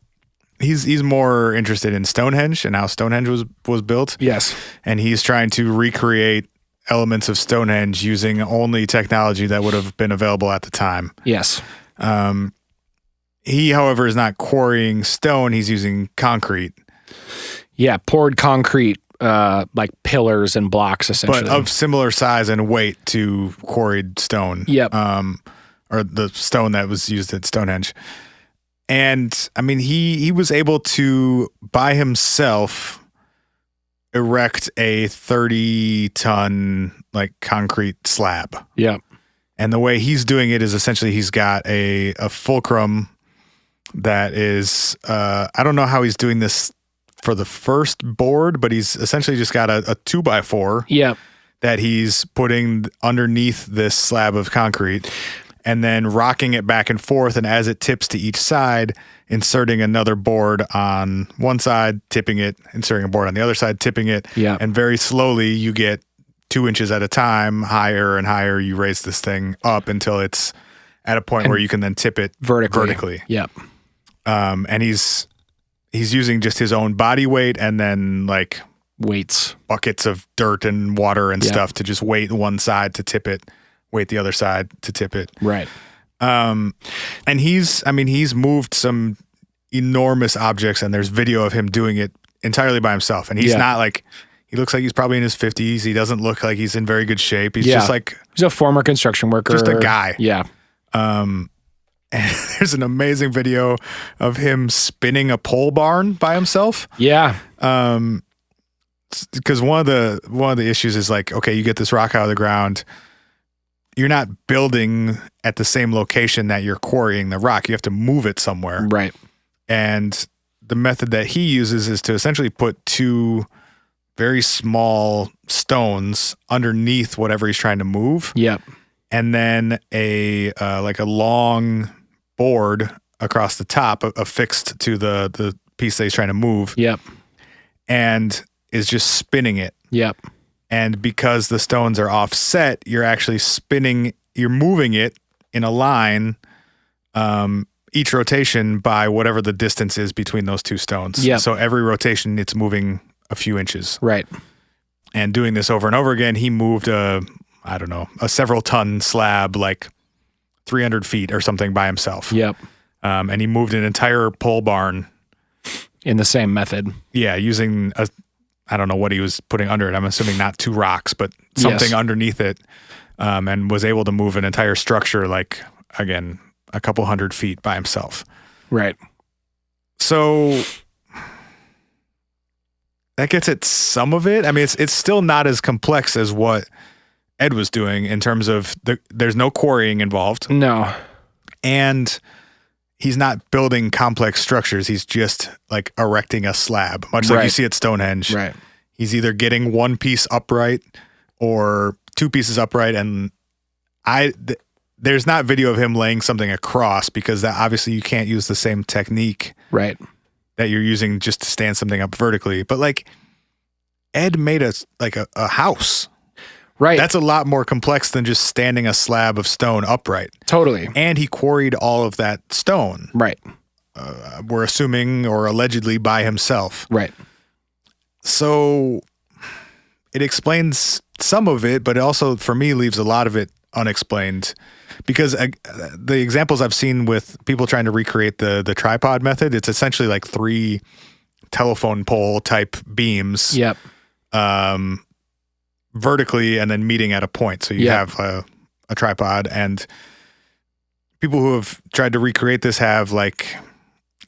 He's more interested in Stonehenge and how Stonehenge was built. Yes, and he's trying to recreate elements of Stonehenge using only technology that would have been available at the time. Yes. He, however, is not quarrying stone. He's using concrete. Yeah, poured concrete, like pillars and blocks, essentially. But of similar size and weight to quarried stone. Yep. Or the stone that was used at Stonehenge. And, I mean, he was able to, by himself, erect a 30-ton, like, concrete slab. Yep. And the way he's doing it is essentially he's got a fulcrum that is, I don't know how he's doing this for the first board, but he's essentially just got a 2x4 Yep. that he's putting underneath this slab of concrete and then rocking it back and forth. And as it tips to each side, inserting another board on one side, tipping it, inserting a board on the other side, tipping it. Yep. And very slowly you get 2 inches at a time, higher and higher. You raise this thing up until it's at a point where you can then tip it vertically. Yep. And he's using just his own body weight and then like Weights, buckets of dirt and water and stuff to just weight one side to tip it, weight the other side to tip it. Right. And he's moved some enormous objects, and there's video of him doing it entirely by himself. And he's not like, he looks like he's probably in his 50s. He doesn't look like he's in very good shape. He's just like, he's a former construction worker. just a guy. Yeah. And there's an amazing video of him spinning a pole barn by himself. Yeah. Because one of the issues is like, okay, you get this rock out of the ground. You're not building at the same location that you're quarrying the rock. You have to move it somewhere. Right. And the method that he uses is to essentially put 2 very small stones underneath whatever he's trying to move. Yep. And then a long board across the top affixed to the piece that he's trying to move. Yep. And is just spinning it. Yep. And because the stones are offset, you're actually you're moving it in a line, each rotation by whatever the distance is between those 2 stones. Yep. So every rotation, it's moving a few inches. Right. And doing this over and over again, he moved a several ton slab, like 300 feet or something by himself. Yep. And he moved an entire pole barn. In the same method. Yeah, using I don't know what he was putting under it. I'm assuming not 2 rocks, but something underneath it, and was able to move an entire structure, like, again, a couple 100 feet by himself. Right. So that gets at some of it. I mean, it's still not as complex as what Ed was doing in terms of there's no quarrying involved. No. And he's not building complex structures. He's just like erecting a slab, much like you see at Stonehenge. Right. He's either getting one piece upright or 2 pieces upright. And there's not video of him laying something across because that obviously you can't use the same technique Right. that you're using just to stand something up vertically. But like Ed made a house. Right. That's a lot more complex than just standing a slab of stone upright. Totally. And he quarried all of that stone. Right. We're assuming, or allegedly by himself. Right. So it explains some of it, but it also, for me, leaves a lot of it unexplained. Because the examples I've seen with people trying to recreate the tripod method, it's essentially like 3 telephone pole type beams. Yep. Vertically and then meeting at a point. So you have a tripod, and people who have tried to recreate this have like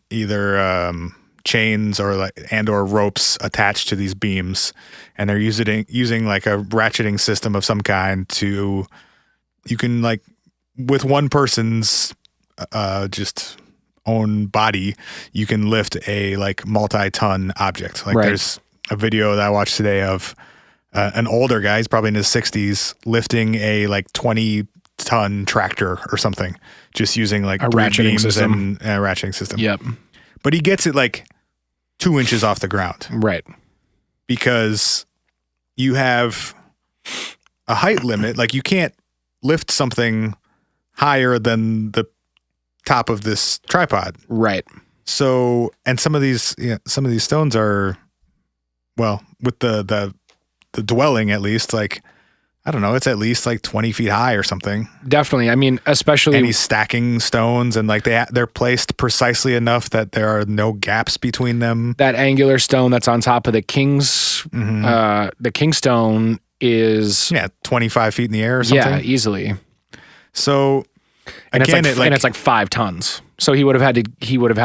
either chains or or ropes attached to these beams, and they're using like a ratcheting system of some kind you can like with one person's just own body, you can lift a like multi-ton object. Like there's a video that I watched today of an older guy, he's probably in his 60s, lifting a like 20 ton tractor or something, just using like A three ratcheting beams system. and a ratcheting system. Yep. But he gets it like 2 inches off the ground Right. because you have a height limit. Like you can't lift something higher than the top of this tripod. Right. So, and some of these stones are, well, with the dwelling at least, like, I don't know, it's at least like 20 feet high or something. Definitely. I mean, especially. And he's stacking stones, and like they're placed precisely enough that there are no gaps between them. That angular stone that's on top of the king's, the king stone is 25 feet in the air or something. Yeah, easily. So, and again, it's like 5 tons. So he would have had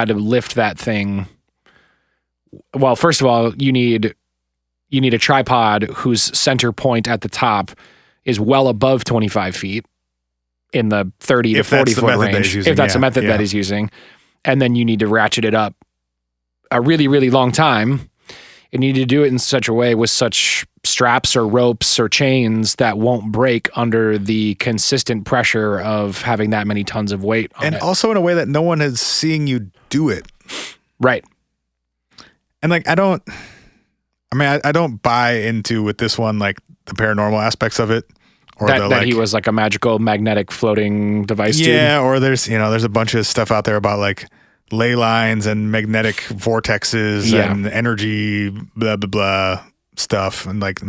to lift that thing. Well, first of all, you need a tripod whose center point at the top is well above 25 feet in the 30 to 40 foot range. If that's the method that he's using. And then you need to ratchet it up a really, really long time. And you need to do it in such a way with such straps or ropes or chains that won't break under the consistent pressure of having that many tons of weight on and it. also in a way that no one is seeing you do it. Right. And like, I don't buy into with this one, like the paranormal aspects of it, or that he was like a magical magnetic floating device. Yeah. Or there's a bunch of stuff out there about like ley lines and magnetic vortexes and energy, blah, blah, blah stuff. And like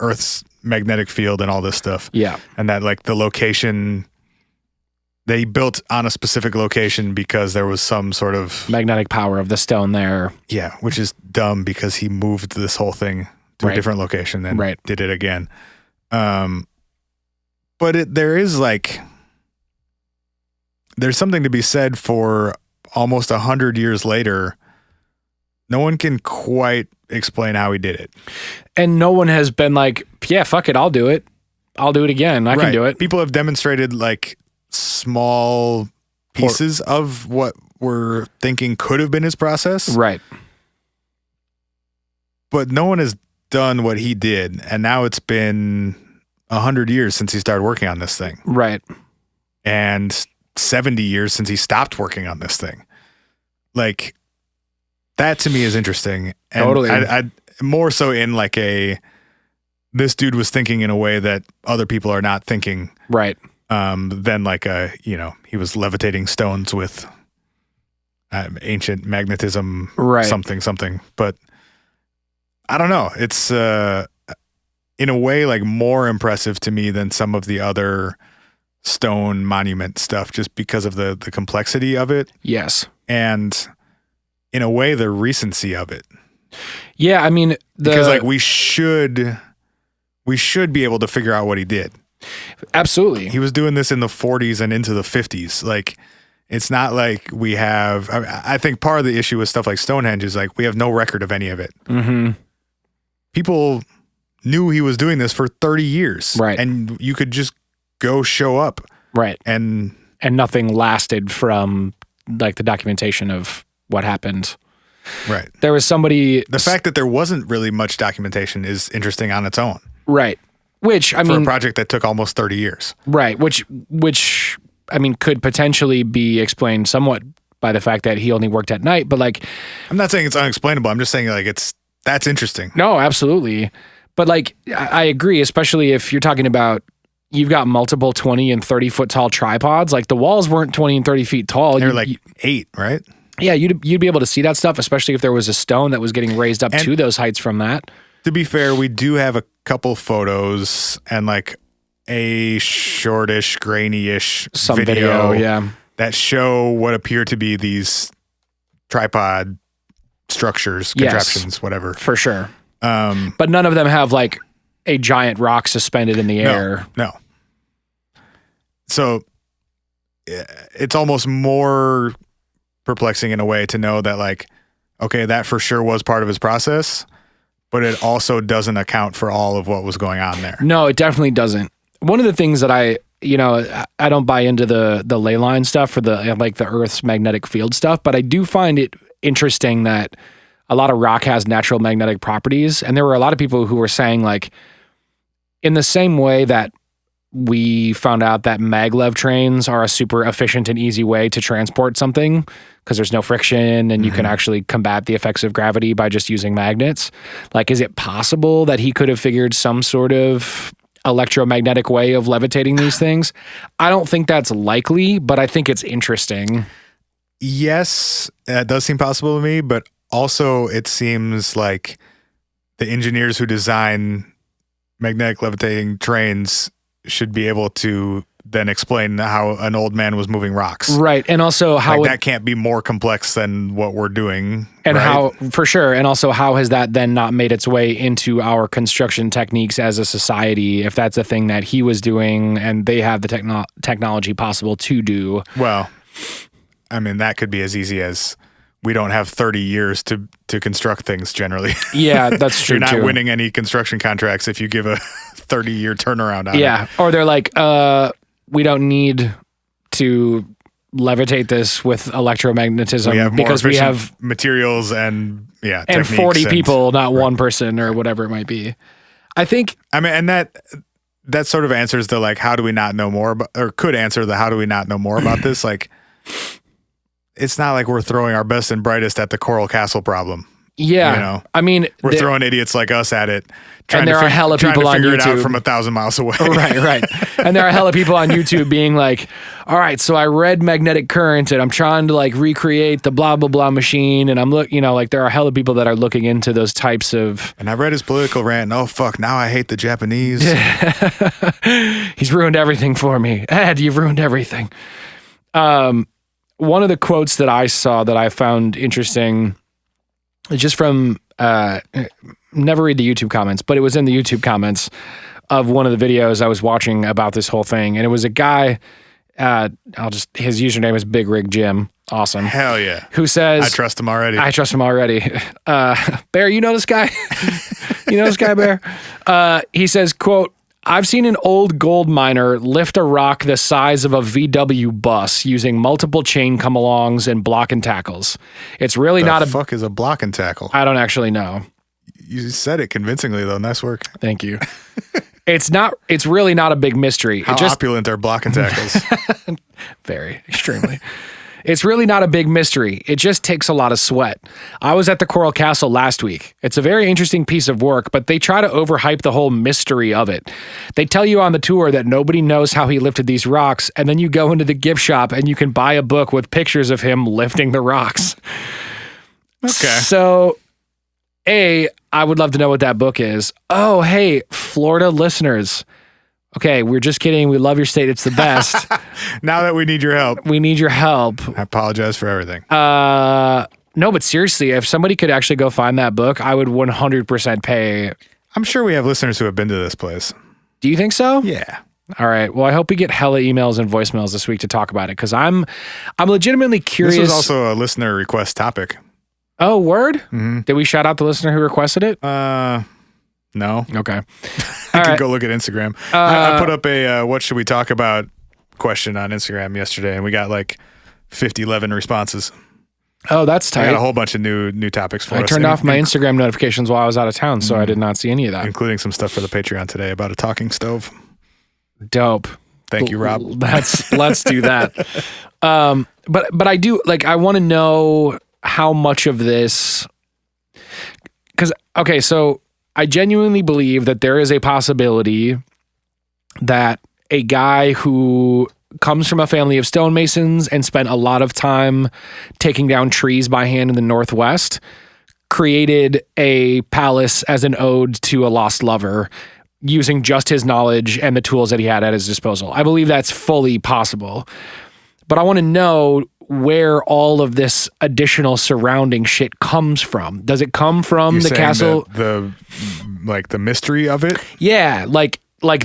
Earth's magnetic field and all this stuff. Yeah. And that like the location they built on a specific location because there was some sort of magnetic power of the stone there. Yeah, which is dumb because he moved this whole thing to a different location and did it again. But there's something to be said for almost 100 years later. No one can quite explain how he did it. And no one has been like, yeah, fuck it, I'll do it. I'll do it again. I can do it. People have demonstrated like small pieces of what we're thinking could have been his process. Right. But no one has done what he did. And now it's been 100 years since he started working on this thing. Right. And 70 years since he stopped working on this thing. Like, that to me is interesting. And totally. I more so in like this dude was thinking in a way that other people are not thinking. Right. Than like he was levitating stones with ancient magnetism, something. But I don't know. It's in a way like more impressive to me than some of the other stone monument stuff, just because of the complexity of it. Yes, and in a way the recency of it. Yeah, I mean, because like we should be able to figure out what he did. Absolutely. He was doing this in the 40s and into the 50s. Like, it's not like we have, I think part of the issue with stuff like Stonehenge is like, we have no record of any of it. Mm-hmm. People knew he was doing this for 30 years. Right. And you could just go show up. Right. And nothing lasted from like the documentation of what happened. Right. There was somebody. The fact that there wasn't really much documentation is interesting on its own. Right. Which, I mean, for a project that took almost 30 years. Right. Which, I mean, could potentially be explained somewhat by the fact that he only worked at night, but like, I'm not saying it's unexplainable. I'm just saying like that's interesting. No, absolutely. But like, I agree, especially if you're talking about, you've got multiple 20 and 30 foot tall tripods. Like the walls weren't 20 and 30 feet tall. They're like 8, right? Yeah. You'd be able to see that stuff, especially if there was a stone that was getting raised up to those heights from that. To be fair, we do have a couple photos and like a shortish, grainy-ish video that show what appear to be these tripod structures, contraptions, whatever. For sure. But none of them have like a giant rock suspended in the air. No. So it's almost more perplexing in a way to know that like, okay, that for sure was part of his process, but it also doesn't account for all of what was going on there. No, it definitely doesn't. One of the things that I don't buy into the ley line stuff for the Earth's magnetic field stuff, but I do find it interesting that a lot of rock has natural magnetic properties. And there were a lot of people who were saying like, in the same way that we found out that maglev trains are a super efficient and easy way to transport something because there's no friction and you can actually combat the effects of gravity by just using magnets. Like, is it possible that he could have figured some sort of electromagnetic way of levitating these things? I don't think that's likely, but I think it's interesting. Yes, that does seem possible to me, but also it seems like the engineers who design magnetic levitating trains should be able to then explain how an old man was moving rocks. Right. And also how like that can't be more complex than what we're doing. And right? how, for sure. And also how has that then not made its way into our construction techniques as a society, if that's a thing that he was doing and they have the technology possible to do? Well, I mean, that could be as easy as we don't have 30 years to construct things generally. Yeah, that's true. You're not too. winning any construction contracts if you give a 30-year turnaround on it. Yeah. Or they're like, we don't need to levitate this with electromagnetism because we have materials and and 40 people, not one person or whatever it might be. I think. I mean, and that sort of answers the like, how do we not know more about, or could answer the how do we not know more about this? Like, it's not like we're throwing our best and brightest at the Coral Castle problem. Yeah. You know, I mean, we're throwing idiots like us at it. And there are hella people on YouTube it out from 1,000 miles away. Right. And there are hella people on YouTube being like, all right, so I read magnetic current and I'm trying to like recreate the blah, blah, blah machine. And I'm like there are hella people that are looking into those types of. And I read his political rant and oh, fuck, now I hate the Japanese. He's ruined everything for me. Ed, you've ruined everything. One of the quotes that I saw that I found interesting is just from, never read the YouTube comments, but it was in the YouTube comments of one of the videos I was watching about this whole thing. And it was a guy, his username is Big Rig Jim. Awesome. Hell yeah. Who says, I trust him already. Bear, you know this guy? You know this guy, Bear? He says, quote, I've seen an old gold miner lift a rock the size of a VW bus using multiple chain come-alongs and block and tackles. It's really not a... The fuck is a block and tackle? I don't actually know. You said it convincingly, though. Nice work. Thank you. It's really not a big mystery. How opulent are block and tackles? Very, extremely. It's really not a big mystery. It just takes a lot of sweat. I was at the Coral Castle last week. It's a very interesting piece of work, but they try to overhype the whole mystery of it. They tell you on the tour that nobody knows how he lifted these rocks, and then you go into the gift shop and you can buy a book with pictures of him lifting the rocks. Okay. So, I would love to know what that book is. Oh, hey, Florida listeners. Okay, we're just kidding. We love your state. It's the best. Now that we need your help. We need your help. I apologize for everything. No, but seriously, if somebody could actually go find that book, I would 100% pay. I'm sure we have listeners who have been to this place. Do you think so? Yeah. All right. Well, I hope we get hella emails and voicemails this week to talk about it because I'm legitimately curious. This was also a listener request topic. Oh, word? Mm-hmm. Did we shout out the listener who requested it? No. Okay. I can go look at Instagram. I put up a what should we talk about question on Instagram yesterday, and we got like 11 responses. Oh, that's tight. I got a whole bunch of new topics for us. I turned off my Instagram notifications while I was out of town, so I did not see any of that. Including some stuff for the Patreon today about a talking stove. Dope. Thank you, Rob. Let's do that. But I do I want to know how much of this, because okay, so I genuinely believe that there is a possibility that a guy who comes from a family of stonemasons and spent a lot of time taking down trees by hand in the Northwest created a palace as an ode to a lost lover using just his knowledge and the tools that he had at his disposal. I believe that's fully possible. But I want to know where all of this additional surrounding shit comes from. Does it come from the castle? The mystery of it? Yeah, like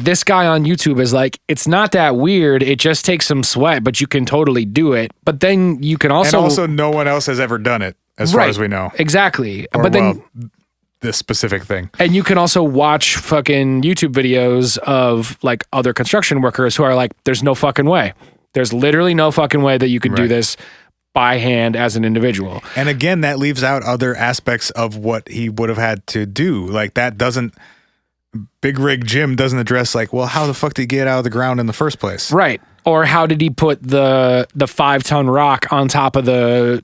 this guy on YouTube is like, it's not that weird. It just takes some sweat, but you can totally do it. But then you can also... And also no one else has ever done it, as far as we know. Exactly. Or, but then... this specific thing. And you can also watch fucking YouTube videos of like other construction workers who are like, there's no fucking way. There's literally no fucking way that you could do this by hand as an individual. And again, that leaves out other aspects of what he would have had to do. Like that doesn't Big Rig Jim doesn't address like, well, how the fuck did he get out of the ground in the first place? Right. Or how did he put the 5-ton rock on top of the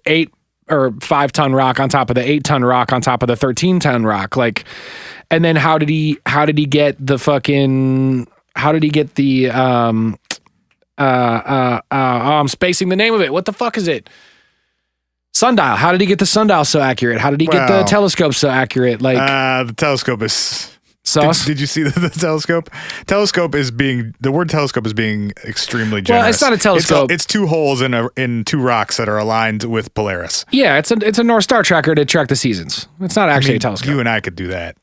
5-ton rock on top of the 8-ton rock on top of the 13-ton rock? Like, and then how did he get the I'm spacing the name of it. What the fuck is it? Sundial. How did he get the sundial so accurate? How did he get the telescope so accurate? Like the telescope is sauce. Did you see the telescope? The word telescope is being extremely generous. Well, it's not a telescope. It's two holes in two rocks that are aligned with Polaris. Yeah, it's a North Star tracker to track the seasons. It's not actually a telescope. You and I could do that.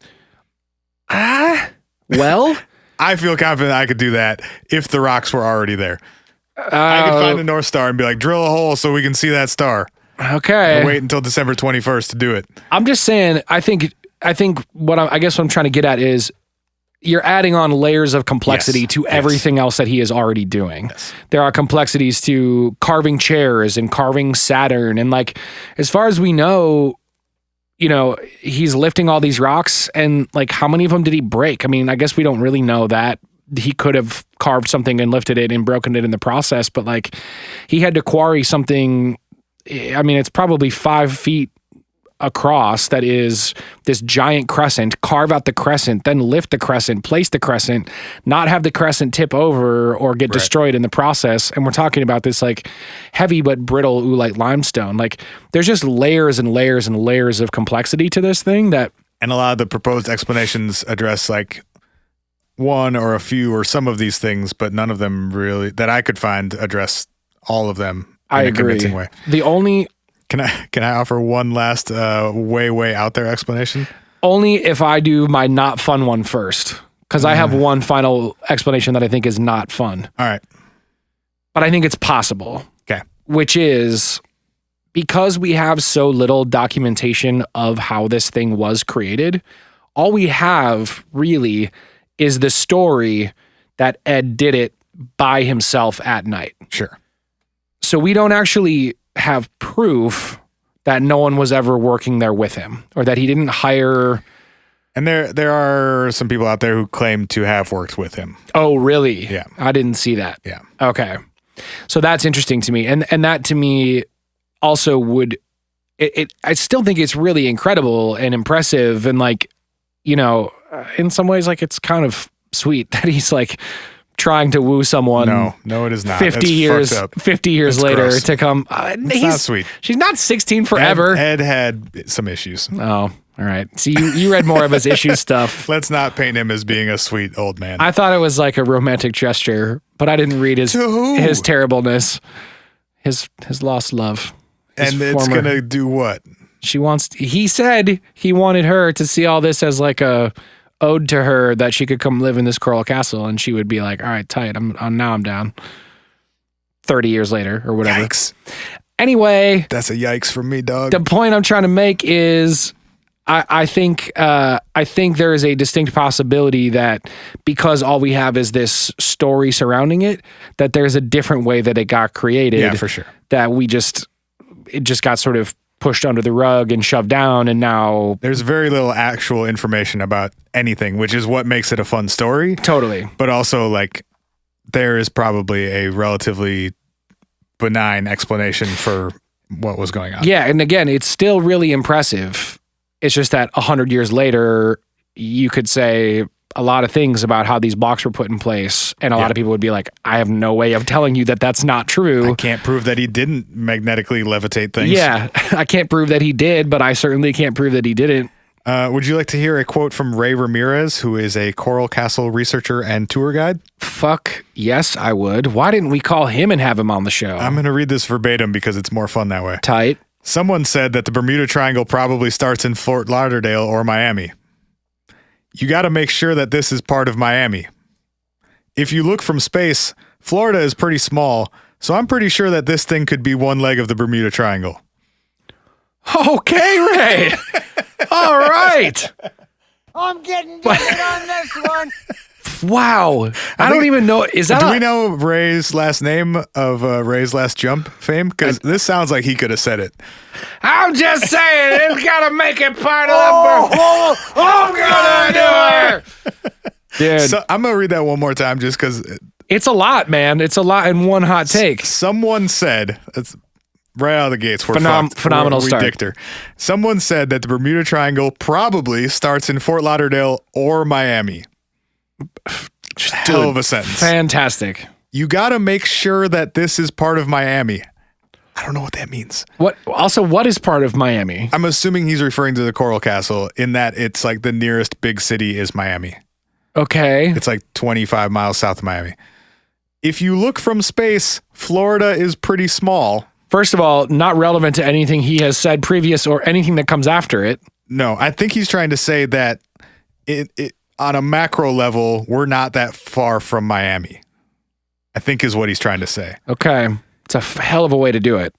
Well, I feel confident I could do that if the rocks were already there. I could find a North Star and be like, drill a hole so we can see that star. Okay. And wait until December 21st to do it. I'm just saying, I think what I'm trying to get at is you're adding on layers of complexity to everything else that he is already doing. Yes. There are complexities to carving chairs and carving Saturn. And like, as far as we know, he's lifting all these rocks, and like, how many of them did he break? I mean, I guess we don't really know that. He could have carved something and lifted it and broken it in the process, but like, he had to quarry something. I mean, it's probably 5 feet across that is this giant crescent, carve out the crescent, then lift the crescent, place the crescent, not have the crescent tip over or get destroyed in the process. And we're talking about this like heavy but brittle oolite limestone. Like, there's just layers and layers and layers of complexity to this thing that... And a lot of the proposed explanations address like one or a few or some of these things, but none of them really, that I could find, address all of them in a convincing way. The only... Can I offer one last way out there explanation? Only if I do my not fun one first, because I have one final explanation that I think is not fun. All right. But I think it's possible. Okay. Which is, because we have so little documentation of how this thing was created, all we have really is the story that Ed did it by himself at night. Sure. So we don't actually have proof that no one was ever working there with him, or that he didn't hire. And there are some people out there who claim to have worked with him. Oh, really? Yeah. I didn't see that. Yeah. Okay. So that's interesting to me. And that to me also would, I still think it's really incredible and impressive. And like, in some ways, like, it's kind of sweet that he's like trying to woo someone. No, it is not. 50 years later gross. To come. It's not sweet. She's not 16 forever. Ed had some issues. Oh, all right. See, you read more of his issue stuff. Let's not paint him as being a sweet old man. I thought it was like a romantic gesture, but I didn't read his terribleness, his lost love. And it's going to do what? He said he wanted her to see all this as like a ode to her, that she could come live in this coral castle, and she would be like, all right, tight, I'm down 30 years later or whatever. Yikes. Anyway, that's a yikes for me, dog. The point I'm trying to make is I think there is a distinct possibility that because all we have is this story surrounding it, that there's a different way that it got created. Yeah, for sure. That it just got sort of pushed under the rug and shoved down, and now there's very little actual information about anything, which is what makes it a fun story. Totally. But also, like, there is probably a relatively benign explanation for what was going on. Yeah, and again, it's still really impressive. It's just that 100 years later, you could say a lot of things about how these blocks were put in place, and a lot of people would be like, I have no way of telling you that that's not true. I can't prove that he didn't magnetically levitate things. Yeah, I can't prove that he did, but I certainly can't prove that he didn't. Would you like to hear a quote from Ray Ramirez, who is a Coral Castle researcher and tour guide? Fuck yes, I would. Why didn't we call him and have him on the show? I'm going to read this verbatim because it's more fun that way. Tight. Someone said that the Bermuda Triangle probably starts in Fort Lauderdale or Miami. You got to make sure that this is part of Miami. If you look from space, Florida is pretty small, so I'm pretty sure that this thing could be one leg of the Bermuda Triangle. Okay, Ray. All right. I'm getting down on this one. Wow. I don't even know. Is that Do we know Ray's last name of Ray's Last Jump fame? Because this sounds like he could have said it. I'm just saying, it's got to make it part of the I'm gonna do it. Dude. So I'm going to read that one more time just because. It's a lot, man. It's a lot in one hot take. Someone said, it's right out of the gates, we're fucked. Phenomenal we start. dicked her. Someone said that the Bermuda Triangle probably starts in Fort Lauderdale or Miami. Hell of a sentence. Fantastic. You got to make sure that this is part of Miami. I don't know what that means. What is part of Miami? I'm assuming he's referring to the Coral Castle in that it's like the nearest big city is Miami. Okay. It's like 25 miles south of Miami. If you look from space, Florida is pretty small. First of all, not relevant to anything he has said previous or anything that comes after it. No, I think he's trying to say that it on a macro level, we're not that far from Miami. I think is what he's trying to say. Okay. It's a hell of a way to do it.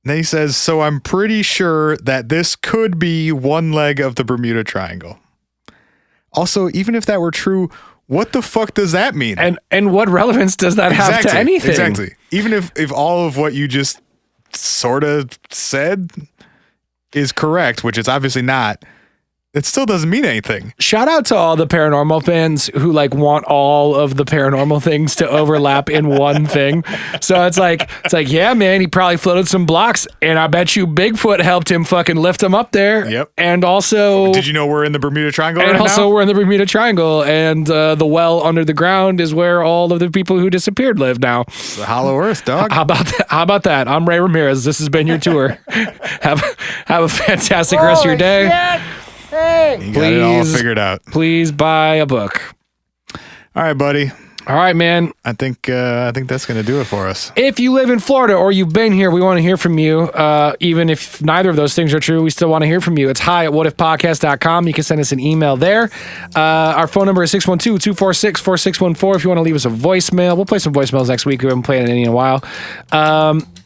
Then he says, so I'm pretty sure that this could be one leg of the Bermuda Triangle. Also, even if that were true, what the fuck does that mean? And what relevance does that have to anything? Exactly. Even if all of what you just sort of said is correct, which it's obviously not, it still doesn't mean anything. Shout out to all the paranormal fans who like want all of the paranormal things to overlap in one thing. So it's like, yeah, man, he probably floated some blocks and I bet you Bigfoot helped him fucking lift him up there. Yep. And also, did you know we're in the Bermuda Triangle and right also now? we're in the Bermuda Triangle and the well under the ground is where all of the people who disappeared live now. It's the Hollow Earth, dog. How about that? I'm Ray Ramirez. This has been your tour. Have a fantastic rest of your day. Shit. Hey. You got it all figured out. Please buy a book. All right, buddy. All right, man. I think that's going to do it for us. If you live in Florida or you've been here, we want to hear from you. Even if neither of those things are true, we still want to hear from you. It's hi@whatifpodcast.com. You can send us an email there. Our phone number is 612-246-4614 if you want to leave us a voicemail. We'll play some voicemails next week. We haven't played any in a while.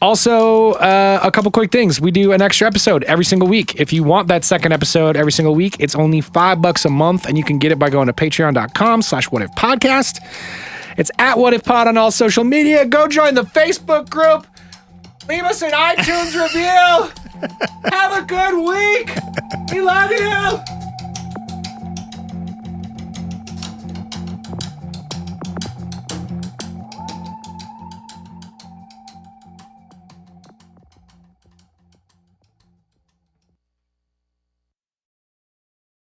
Also, a couple quick things. We do an extra episode every single week. If you want that second episode every single week, it's only $5 a month, and you can get it by going to patreon.com/whatifpodcast. It's @whatifpod on all social media. Go join the Facebook group. Leave us an iTunes review. Have a good week. We love you.